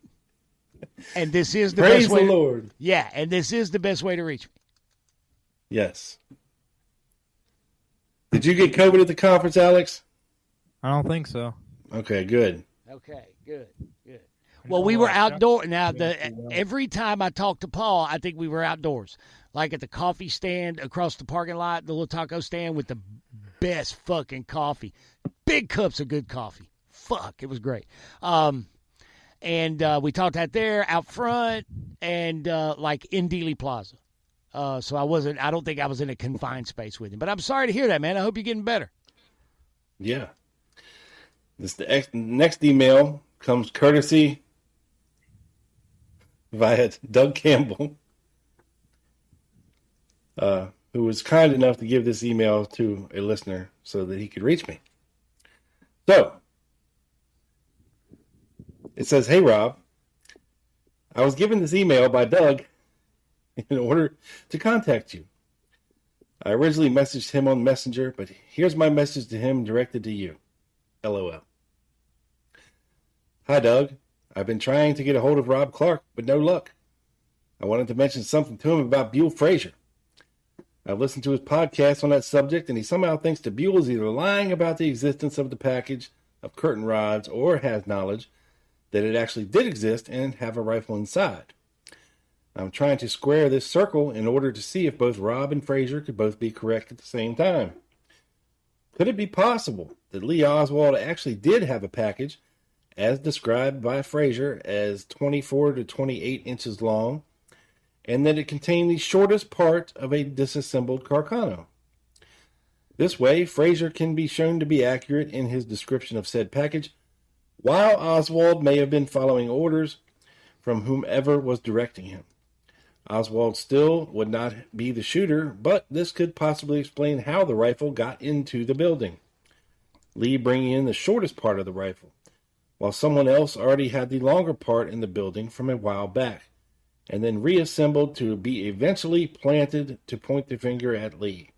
and this is the Praise best way. the Lord. Yeah, and this is the best way to reach me. Yes. Did you get COVID at the conference, Alex? I don't think so. Okay, good. Okay, good. Well, we were outdoors. Now, every time I talked to Paul, I think we were outdoors. Like at the coffee stand across the parking lot, the little taco stand with the best fucking coffee. Big cups of good coffee. Fuck, it was great. And we talked out there, out front, and like in Dealey Plaza. So I don't think I was in a confined space with him. But I'm sorry to hear that, man. I hope you're getting better. Yeah. The next email comes courtesy via Doug Campbell, who was kind enough to give this email to a listener so that he could reach me. So, it says, hey, Rob, I was given this email by Doug in order to contact you. I originally messaged him on Messenger, but here's my message to him directed to you. LOL. Hi, Doug. I've been trying to get a hold of Rob Clark, but no luck. I wanted to mention something to him about Buell Frazier. I've listened to his podcast on that subject, and he somehow thinks that Buell is either lying about the existence of the package of curtain rods or has knowledge that it actually did exist and have a rifle inside. I'm trying to square this circle in order to see if both Rob and Frazier could both be correct at the same time. Could it be possible that Lee Oswald actually did have a package, as described by Frazier, as 24 to 28 inches long, and that it contained the shortest part of a disassembled Carcano? This way, Frazier can be shown to be accurate in his description of said package, while Oswald may have been following orders from whomever was directing him. Oswald still would not be the shooter, but this could possibly explain how the rifle got into the building. Lee bringing in the shortest part of the rifle, while someone else already had the longer part in the building from a while back, and then reassembled to be eventually planted to point the finger at Lee.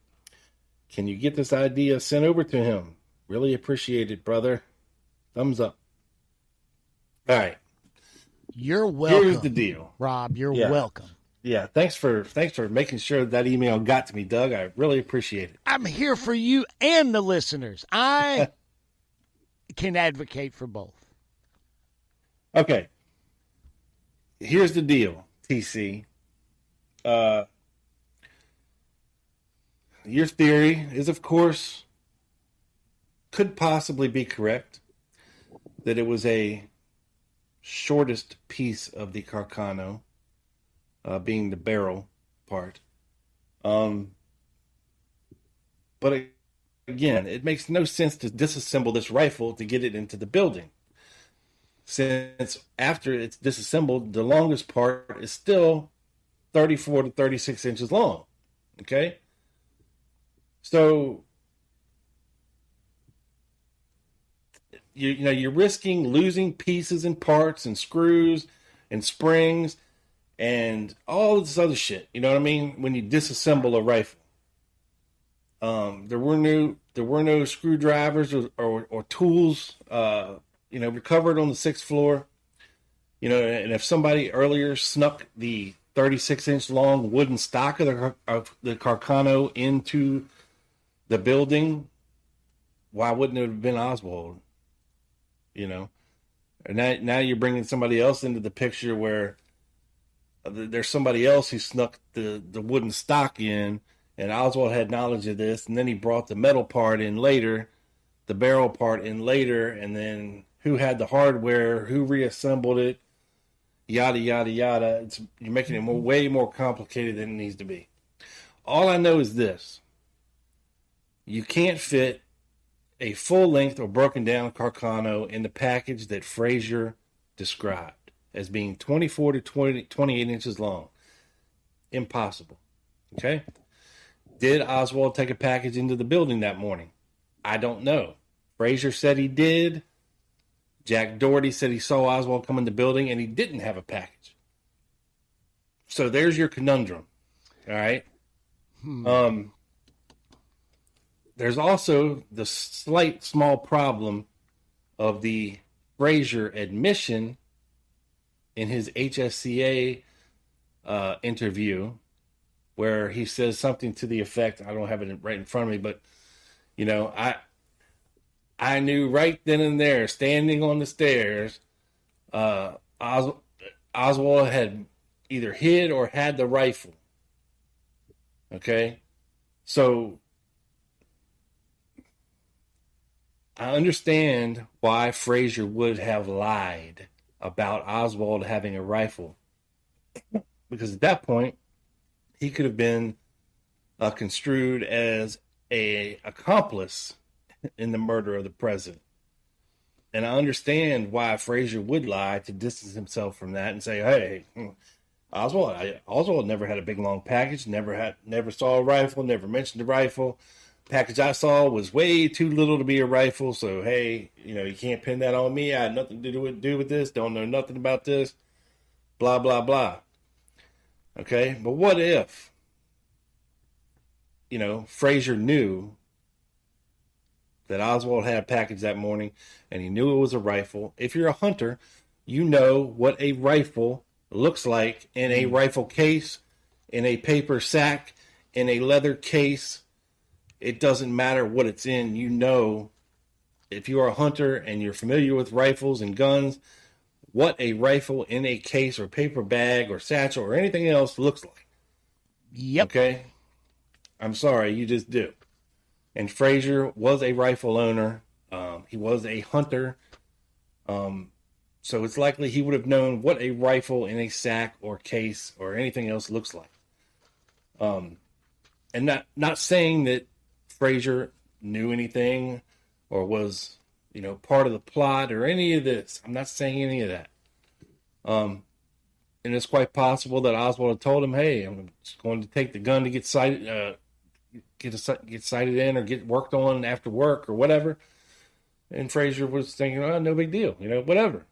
Can you get this idea sent over to him? Really appreciate it, brother. Thumbs up. All right. You're welcome. Here's the deal. Rob, you're Yeah. welcome. Yeah, thanks for making sure that email got to me, Doug. I really appreciate it. I'm here for you and the listeners. I can advocate for both. Okay. Here's the deal, TC. Your theory is, of course, could possibly be correct, that it was a shortest piece of the Carcano, being the barrel part. But again, it makes no sense to disassemble this rifle to get it into the building, since after it's disassembled, the longest part is still 34 to 36 inches long. Okay? So, you're risking losing pieces and parts and screws and springs and all this other shit. You know what I mean? When you disassemble a rifle. There were no screwdrivers or tools, recovered on the 6th floor. And if somebody earlier snuck the 36-inch long wooden stock of the Carcano into the building, why wouldn't it have been Oswald? And now you're bringing somebody else into the picture where there's somebody else who snuck the wooden stock in, and Oswald had knowledge of this, and then he brought the metal part in later, the barrel part in later, and then who had the hardware, who reassembled it, yada, yada, yada. You're making it way more complicated than it needs to be. All I know is this. You can't fit a full-length or broken-down Carcano in the package that Frazier described as being 24 to 28 inches long. Impossible. Okay? Did Oswald take a package into the building that morning? I don't know. Frazier said he did. Jack Doherty said he saw Oswald come in the building and he didn't have a package. So there's your conundrum. All right? There's also the small problem of the Frazier admission in his HSCA interview, where he says something to the effect, I don't have it right in front of me, but, I knew right then and there, standing on the stairs, Oswald had either hid or had the rifle. Okay? So, I understand why Frazier would have lied about Oswald having a rifle. Because at that point, he could have been construed as an accomplice in the murder of the president. And I understand why Frazier would lie to distance himself from that and say, hey, Oswald never had a big long package, never saw a rifle, never mentioned a rifle. Package I saw was way too little to be a rifle, so hey, you can't pin that on me. I had nothing to do with this, don't know nothing about this, blah, blah, blah. Okay, but what if, Frazier knew that Oswald had a package that morning and he knew it was a rifle? If you're a hunter, you know what a rifle looks like in a rifle case, in a paper sack, in a leather case. It doesn't matter what it's in. If you are a hunter and you're familiar with rifles and guns, what a rifle in a case or paper bag or satchel or anything else looks like. Yep. Okay? I'm sorry, you just do. And Frazier was a rifle owner. He was a hunter. So it's likely he would have known what a rifle in a sack or case or anything else looks like. And not saying that Frazier knew anything or was, part of the plot or any of this. I'm not saying any of that. And it's quite possible that Oswald had told him, hey, I'm just going to take the gun to get sighted, get sighted in or get worked on after work or whatever. And Frazier was thinking, oh, no big deal, whatever.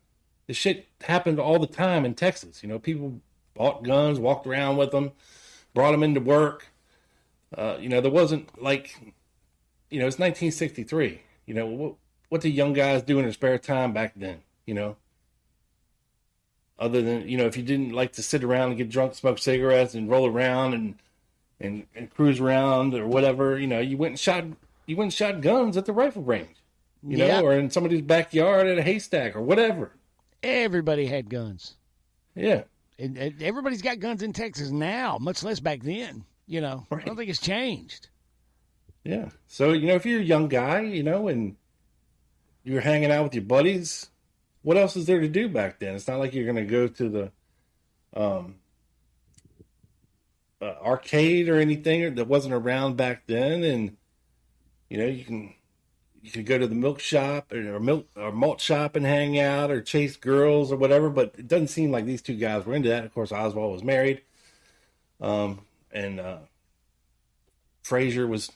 This shit happened all the time in Texas. People bought guns, walked around with them, brought them into work. There wasn't like, it's 1963. What do young guys do in their spare time back then? Other than, if you didn't like to sit around and get drunk, smoke cigarettes and roll around and cruise around or whatever, you went and shot guns at the rifle range, or in somebody's backyard at a haystack or whatever. Everybody had guns. Yeah. And everybody's got guns in Texas now, much less back then. Right. I don't think it's changed. Yeah. So, if you're a young guy, and you're hanging out with your buddies, what else is there to do back then? It's not like you're going to go to the arcade or anything that wasn't around back then. And, you could go to the milk shop or malt shop and hang out or chase girls or whatever. But it doesn't seem like these two guys were into that. Of course, Oswald was married. And Frazier was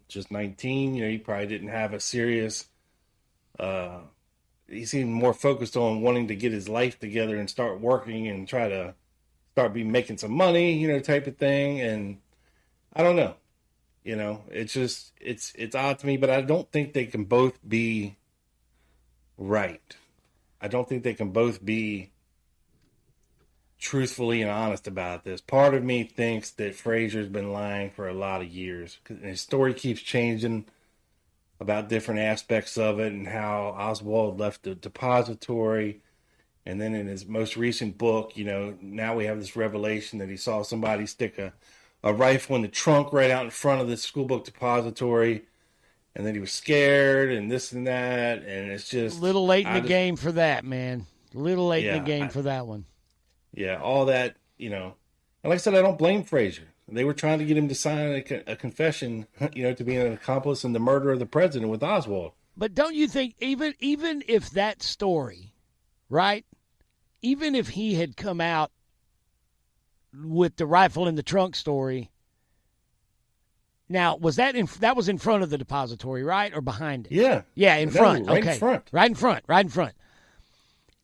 just 19. He probably didn't have a serious, he seemed more focused on wanting to get his life together and start working and try to start making some money, type of thing. And I don't know, it's just, it's odd to me, but I don't think they can both be right. I don't think they can both be truthfully and honest about this. Part of me thinks that Frazier's been lying for a lot of years, and his story keeps changing about different aspects of it and how Oswald left the depository. And then in his most recent book, now we have this revelation that he saw somebody stick a rifle in the trunk right out in front of the school book depository, and then he was scared and this and that, and it's just... A little late in the game for that, man. A little late in the game for that one. Yeah, all that, And like I said, I don't blame Frazier. They were trying to get him to sign a confession, to be an accomplice in the murder of the president with Oswald. But don't you think, even if that story, right, even if he had come out with the rifle in the trunk story, now, was that was in front of the depository, right, or behind it? Yeah. Yeah, in front. Right okay. in front. Right in front.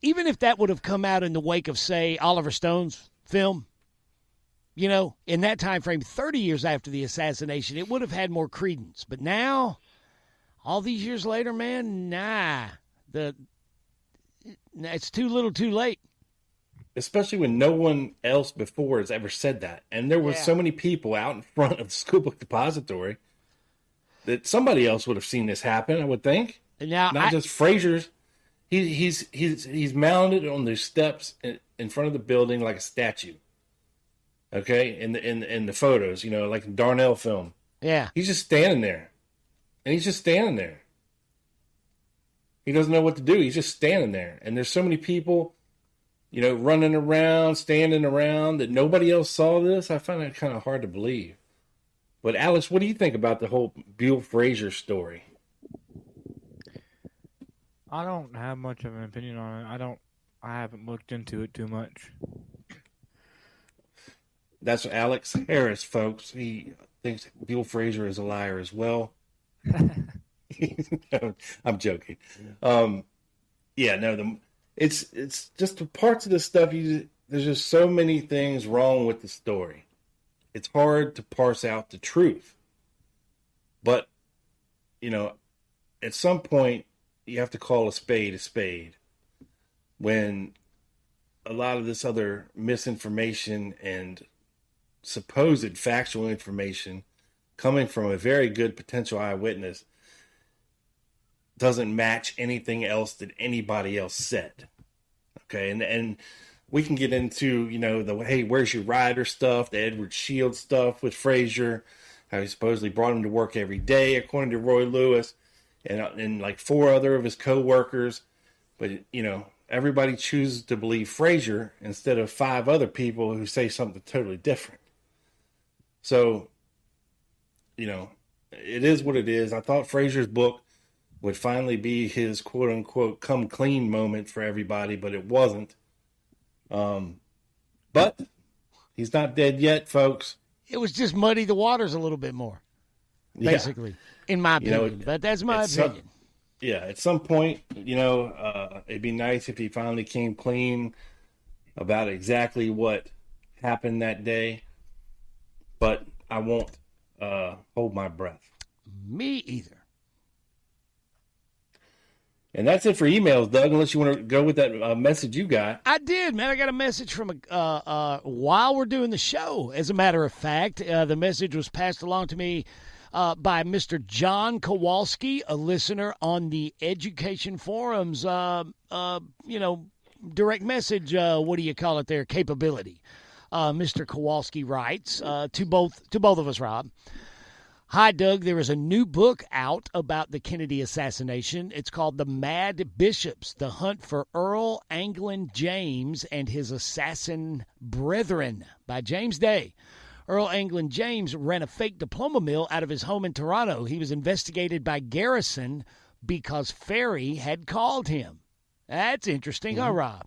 Even if that would have come out in the wake of, say, Oliver Stone's film, in that time frame, 30 years after the assassination, it would have had more credence. But now, all these years later, man, it's too little too late. Especially when no one else before has ever said that. And there were so many people out in front of the school book depository that somebody else would have seen this happen, I would think. Now, Not just Frazier's. He's mounted on the steps in front of the building like a statue. Okay, in the photos, like the Darnell film. Yeah, he's just standing there, and he's just standing there. He doesn't know what to do. He's just standing there, and there's so many people, running around, standing around, that nobody else saw this. I find that kind of hard to believe. But Alice, what do you think about the whole Buell Frazier story? I don't have much of an opinion on it. I haven't looked into it too much. That's Alex Harris, folks. He thinks Buell Frazier is a liar as well. I'm joking. It's just the parts of this stuff. There's just so many things wrong with the story. It's hard to parse out the truth. But, at some point, you have to call a spade when a lot of this other misinformation and supposed factual information coming from a very good potential eyewitness doesn't match anything else that anybody else said. Okay, and we can get into, the hey, where's your rider stuff, the Edward Shields stuff with Frazier, how he supposedly brought him to work every day, according to Roy Lewis, and like 4 other of his co-workers. But, everybody chooses to believe Frazier instead of 5 other people who say something totally different. So, it is what it is. I thought Frazier's book would finally be his quote-unquote come clean moment for everybody, but it wasn't. But he's not dead yet, folks. It was just muddy the waters a little bit more, basically, in my opinion. But that's my opinion. At some point, it'd be nice if he finally came clean about exactly what happened that day. But I won't hold my breath. Me either. And that's it for emails, Doug, unless you want to go with that message you got. I did, man. I got a message from while we're doing the show. As a matter of fact, the message was passed along to me by Mr. John Kowalski, a listener on the Education Forum's, direct message, what do you call it there, capability. Mr. Kowalski writes to both of us, Rob. Hi, Doug. There is a new book out about the Kennedy assassination. It's called The Mad Bishops, The Hunt for Earl Anglin James and His Assassin Brethren by James Day. Earl Anglin James ran a fake diploma mill out of his home in Toronto. He was investigated by Garrison because Ferry had called him. That's interesting, huh, Rob?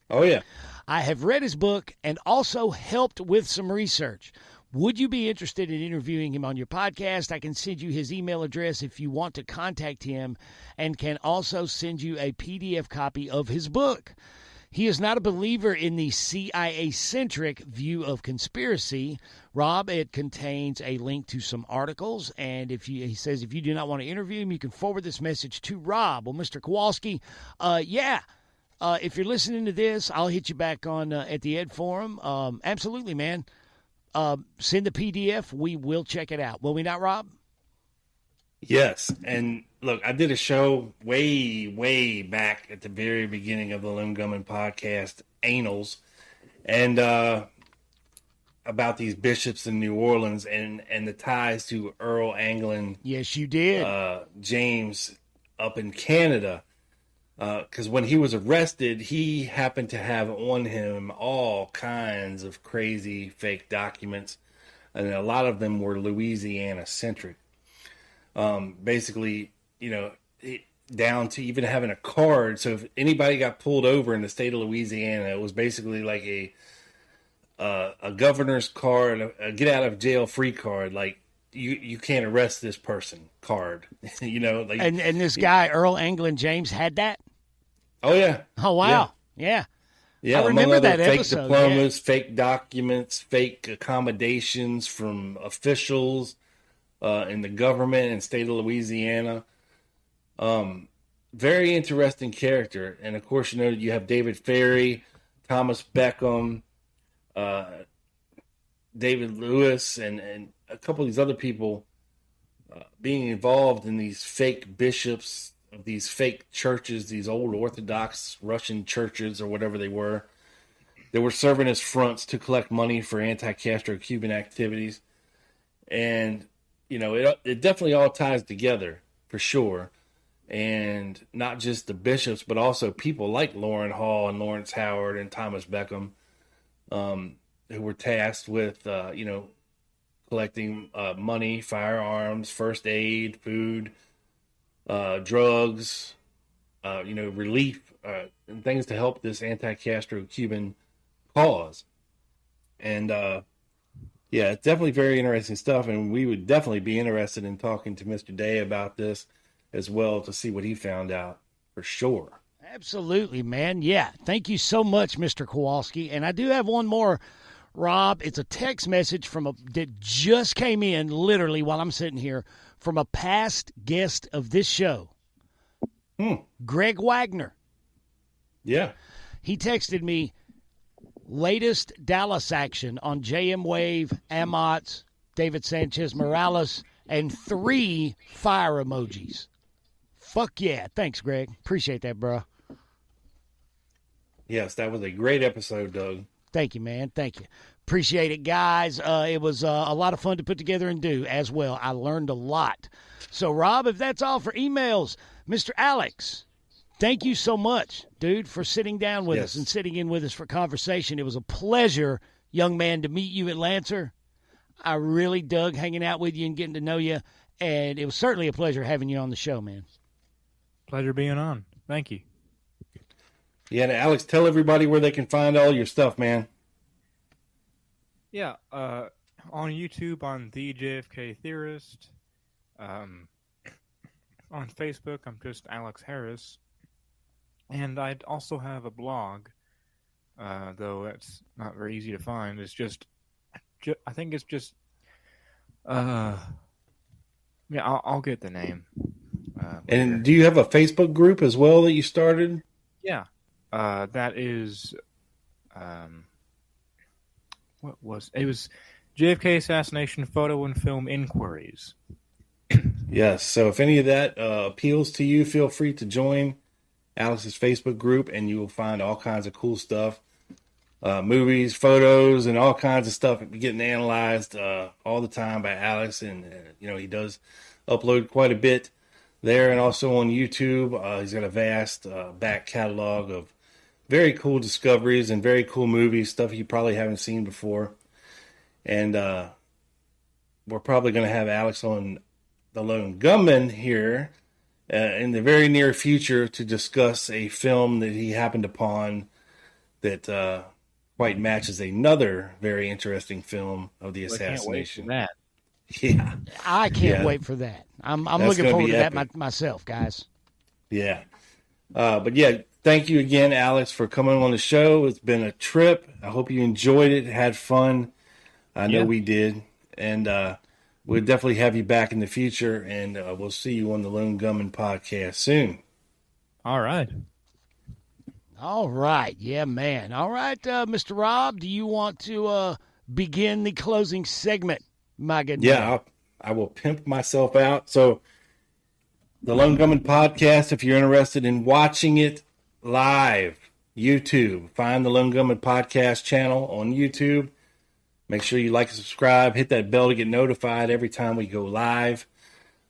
Oh, yeah. I have read his book and also helped with some research. Would you be interested in interviewing him on your podcast? I can send you his email address if you want to contact him, and can also send you a PDF copy of his book. He is not a believer in the CIA-centric view of conspiracy. Rob, it contains a link to some articles, and he says if you do not want to interview him, you can forward this message to Rob. Well, Mr. Kowalski, if you're listening to this, I'll hit you back on at the Ed Forum. Absolutely, man. Send the PDF. We will check it out. Will we not, Rob? Yes. And look, I did a show way back at the very beginning of the Lim Gumman podcast, Anals, and about these bishops in New Orleans and the ties to Earl Anglin. Yes, you did. James up in Canada. Because when he was arrested, he happened to have on him all kinds of crazy fake documents, and a lot of them were Louisiana-centric. Basically, down to even having a card. So if anybody got pulled over in the state of Louisiana, it was basically like a governor's card, a get-out-of-jail-free card, like, you can't arrest this person card, like. And this guy Earl Anglin James had that. Oh yeah. Oh wow. Yeah. Yeah. I remember that fake episode. Diplomas, fake documents, fake accommodations from officials in the government and state of Louisiana. Very interesting character, and of course, you have David Ferry, Thomas Beckham, David Lewis, and a couple of these other people being involved in these fake bishops of these fake churches, these old Orthodox Russian churches or whatever they were serving as fronts to collect money for anti-Castro Cuban activities. And, it definitely all ties together for sure. And not just the bishops, but also people like Lauren Hall and Lawrence Howard and Thomas Beckham, who were tasked with, collecting money, firearms, first aid, food, drugs, relief, and things to help this anti-Castro Cuban cause. And, it's definitely very interesting stuff. And we would definitely be interested in talking to Mr. Day about this as well to see what he found out for sure. Absolutely, man. Yeah. Thank you so much, Mr. Kowalski. And I do have one more, Rob. It's a text message that just came in literally while I'm sitting here from a past guest of this show, Greg Wagner. Yeah. He texted me, latest Dallas action on JM Wave, Amots, David Sanchez Morales, and 3 fire emojis. Fuck yeah. Thanks, Greg. Appreciate that, bro. Yes, that was a great episode, Doug. Thank you, man. Thank you. Appreciate it, guys. It was a lot of fun to put together and do as well. I learned a lot. So, Rob, if that's all for emails, Mr. Alex, thank you so much, dude, for sitting down with us and sitting in with us for conversation. It was a pleasure, young man, to meet you at Lancer. I really dug hanging out with you and getting to know you, and it was certainly a pleasure having you on the show, man. Pleasure being on. Thank you. Yeah, and Alex, tell everybody where they can find all your stuff, man. Yeah, on YouTube, on The JFK Theorist. On Facebook, I'm just Alex Harris. And I'd also have a blog, though that's not very easy to find. It's just I think it's just, I'll get the name. And do you have a Facebook group as well that you started? Yeah. That is, it was JFK Assassination Photo and Film Inquiries. Yes. So if any of that appeals to you, feel free to join Alex's Facebook group, and you will find all kinds of cool stuff, movies, photos, and all kinds of stuff getting analyzed all the time by Alex. And he does upload quite a bit there, and also on YouTube. He's got a vast back catalog of very cool discoveries and very cool movies, stuff you probably haven't seen before. And we're probably going to have Alex on the Lone Gunman here in the very near future to discuss a film that he happened upon that quite matches another very interesting film of the assassination. That. Yeah, I can't wait for that. I'm looking forward to that myself, guys. Yeah. But yeah, thank you again, Alex, for coming on the show. It's been a trip. I hope you enjoyed it, had fun. I know we did. And we'll definitely have you back in the future, and we'll see you on the Lone Gunman podcast soon. All right. All right. Yeah, man. All right, Mr. Rob, do you want to begin the closing segment, my good man? Yeah, I will pimp myself out. So the Lone Gunman podcast, if you're interested in watching it live, YouTube, find the Lone Gunman podcast channel on YouTube. Make sure you like and subscribe. Hit that bell to get notified every time we go live.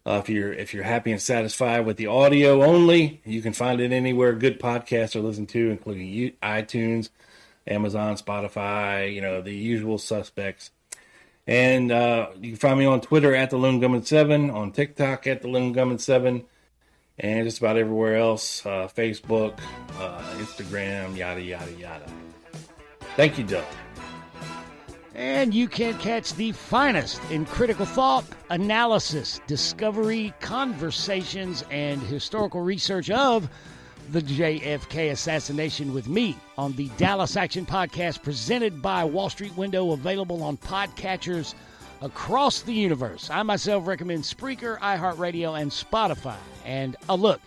If you're happy and satisfied with the audio only, you can find it anywhere good podcasts are listened to, including iTunes, Amazon, Spotify, the usual suspects. And you can find me on Twitter at the Lone Gunman 7, on TikTok at the Lone Gunman 7, and just about everywhere else, Facebook, Instagram, yada, yada, yada. Thank you, Doug. And you can catch the finest in critical thought, analysis, discovery, conversations, and historical research of the JFK assassination with me on the Dallas Action Podcast presented by Wall Street Window, available on podcatchers across the universe. I myself recommend Spreaker, iHeartRadio, and Spotify. And look,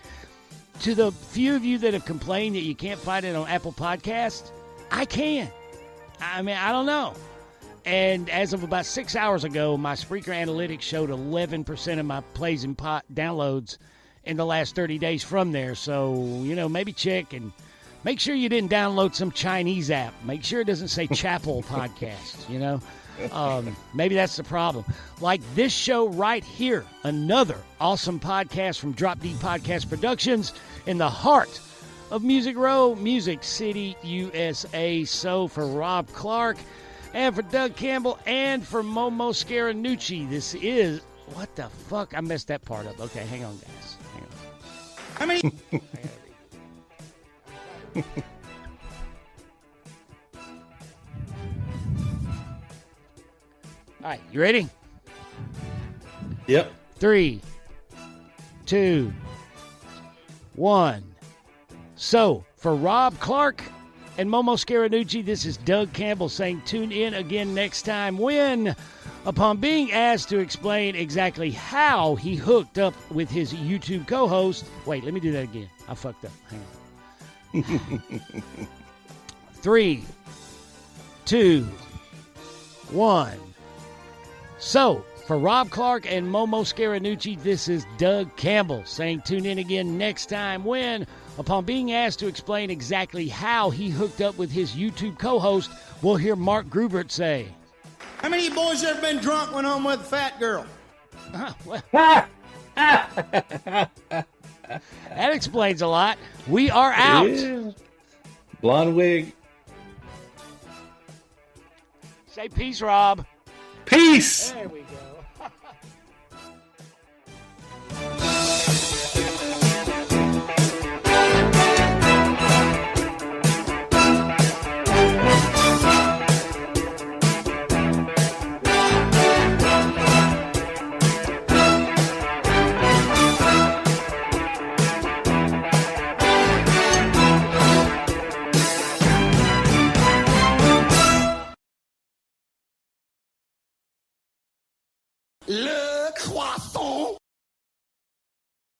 to the few of you that have complained that you can't find it on Apple Podcasts, I can. I mean, I don't know. And as of about 6 hours ago, my Spreaker analytics showed 11% of my plays and downloads in the last 30 days from there. So, maybe check and make sure you didn't download some Chinese app. Make sure it doesn't say Chapel Podcast, Maybe that's the problem. Like this show right here, another awesome podcast from Drop Deep Podcast Productions in the heart of Music Row, Music City, USA. So for Rob Clark, and for Doug Campbell, and for Momo Scaranucci, this is... What the fuck? I messed that part up. Okay, hang on, guys. Hang on. How many... All right, you ready? Yep. 3, 2, 1. So, for Rob Clark and Momo Scaranucci, this is Doug Campbell saying tune in again next time when, upon being asked to explain exactly how he hooked up with his YouTube co-host... Wait, let me do that again. I fucked up. Hang on. 3, 2, 1. So, for Rob Clark and Momo Scaranucci, this is Doug Campbell saying tune in again next time when, upon being asked to explain exactly how he hooked up with his YouTube co-host, we'll hear Mark Grubert say... How many of you boys ever been drunk when home with a fat girl? That explains a lot. We are out. Yeah. Blonde wig. Say peace, Rob. Peace. There we go.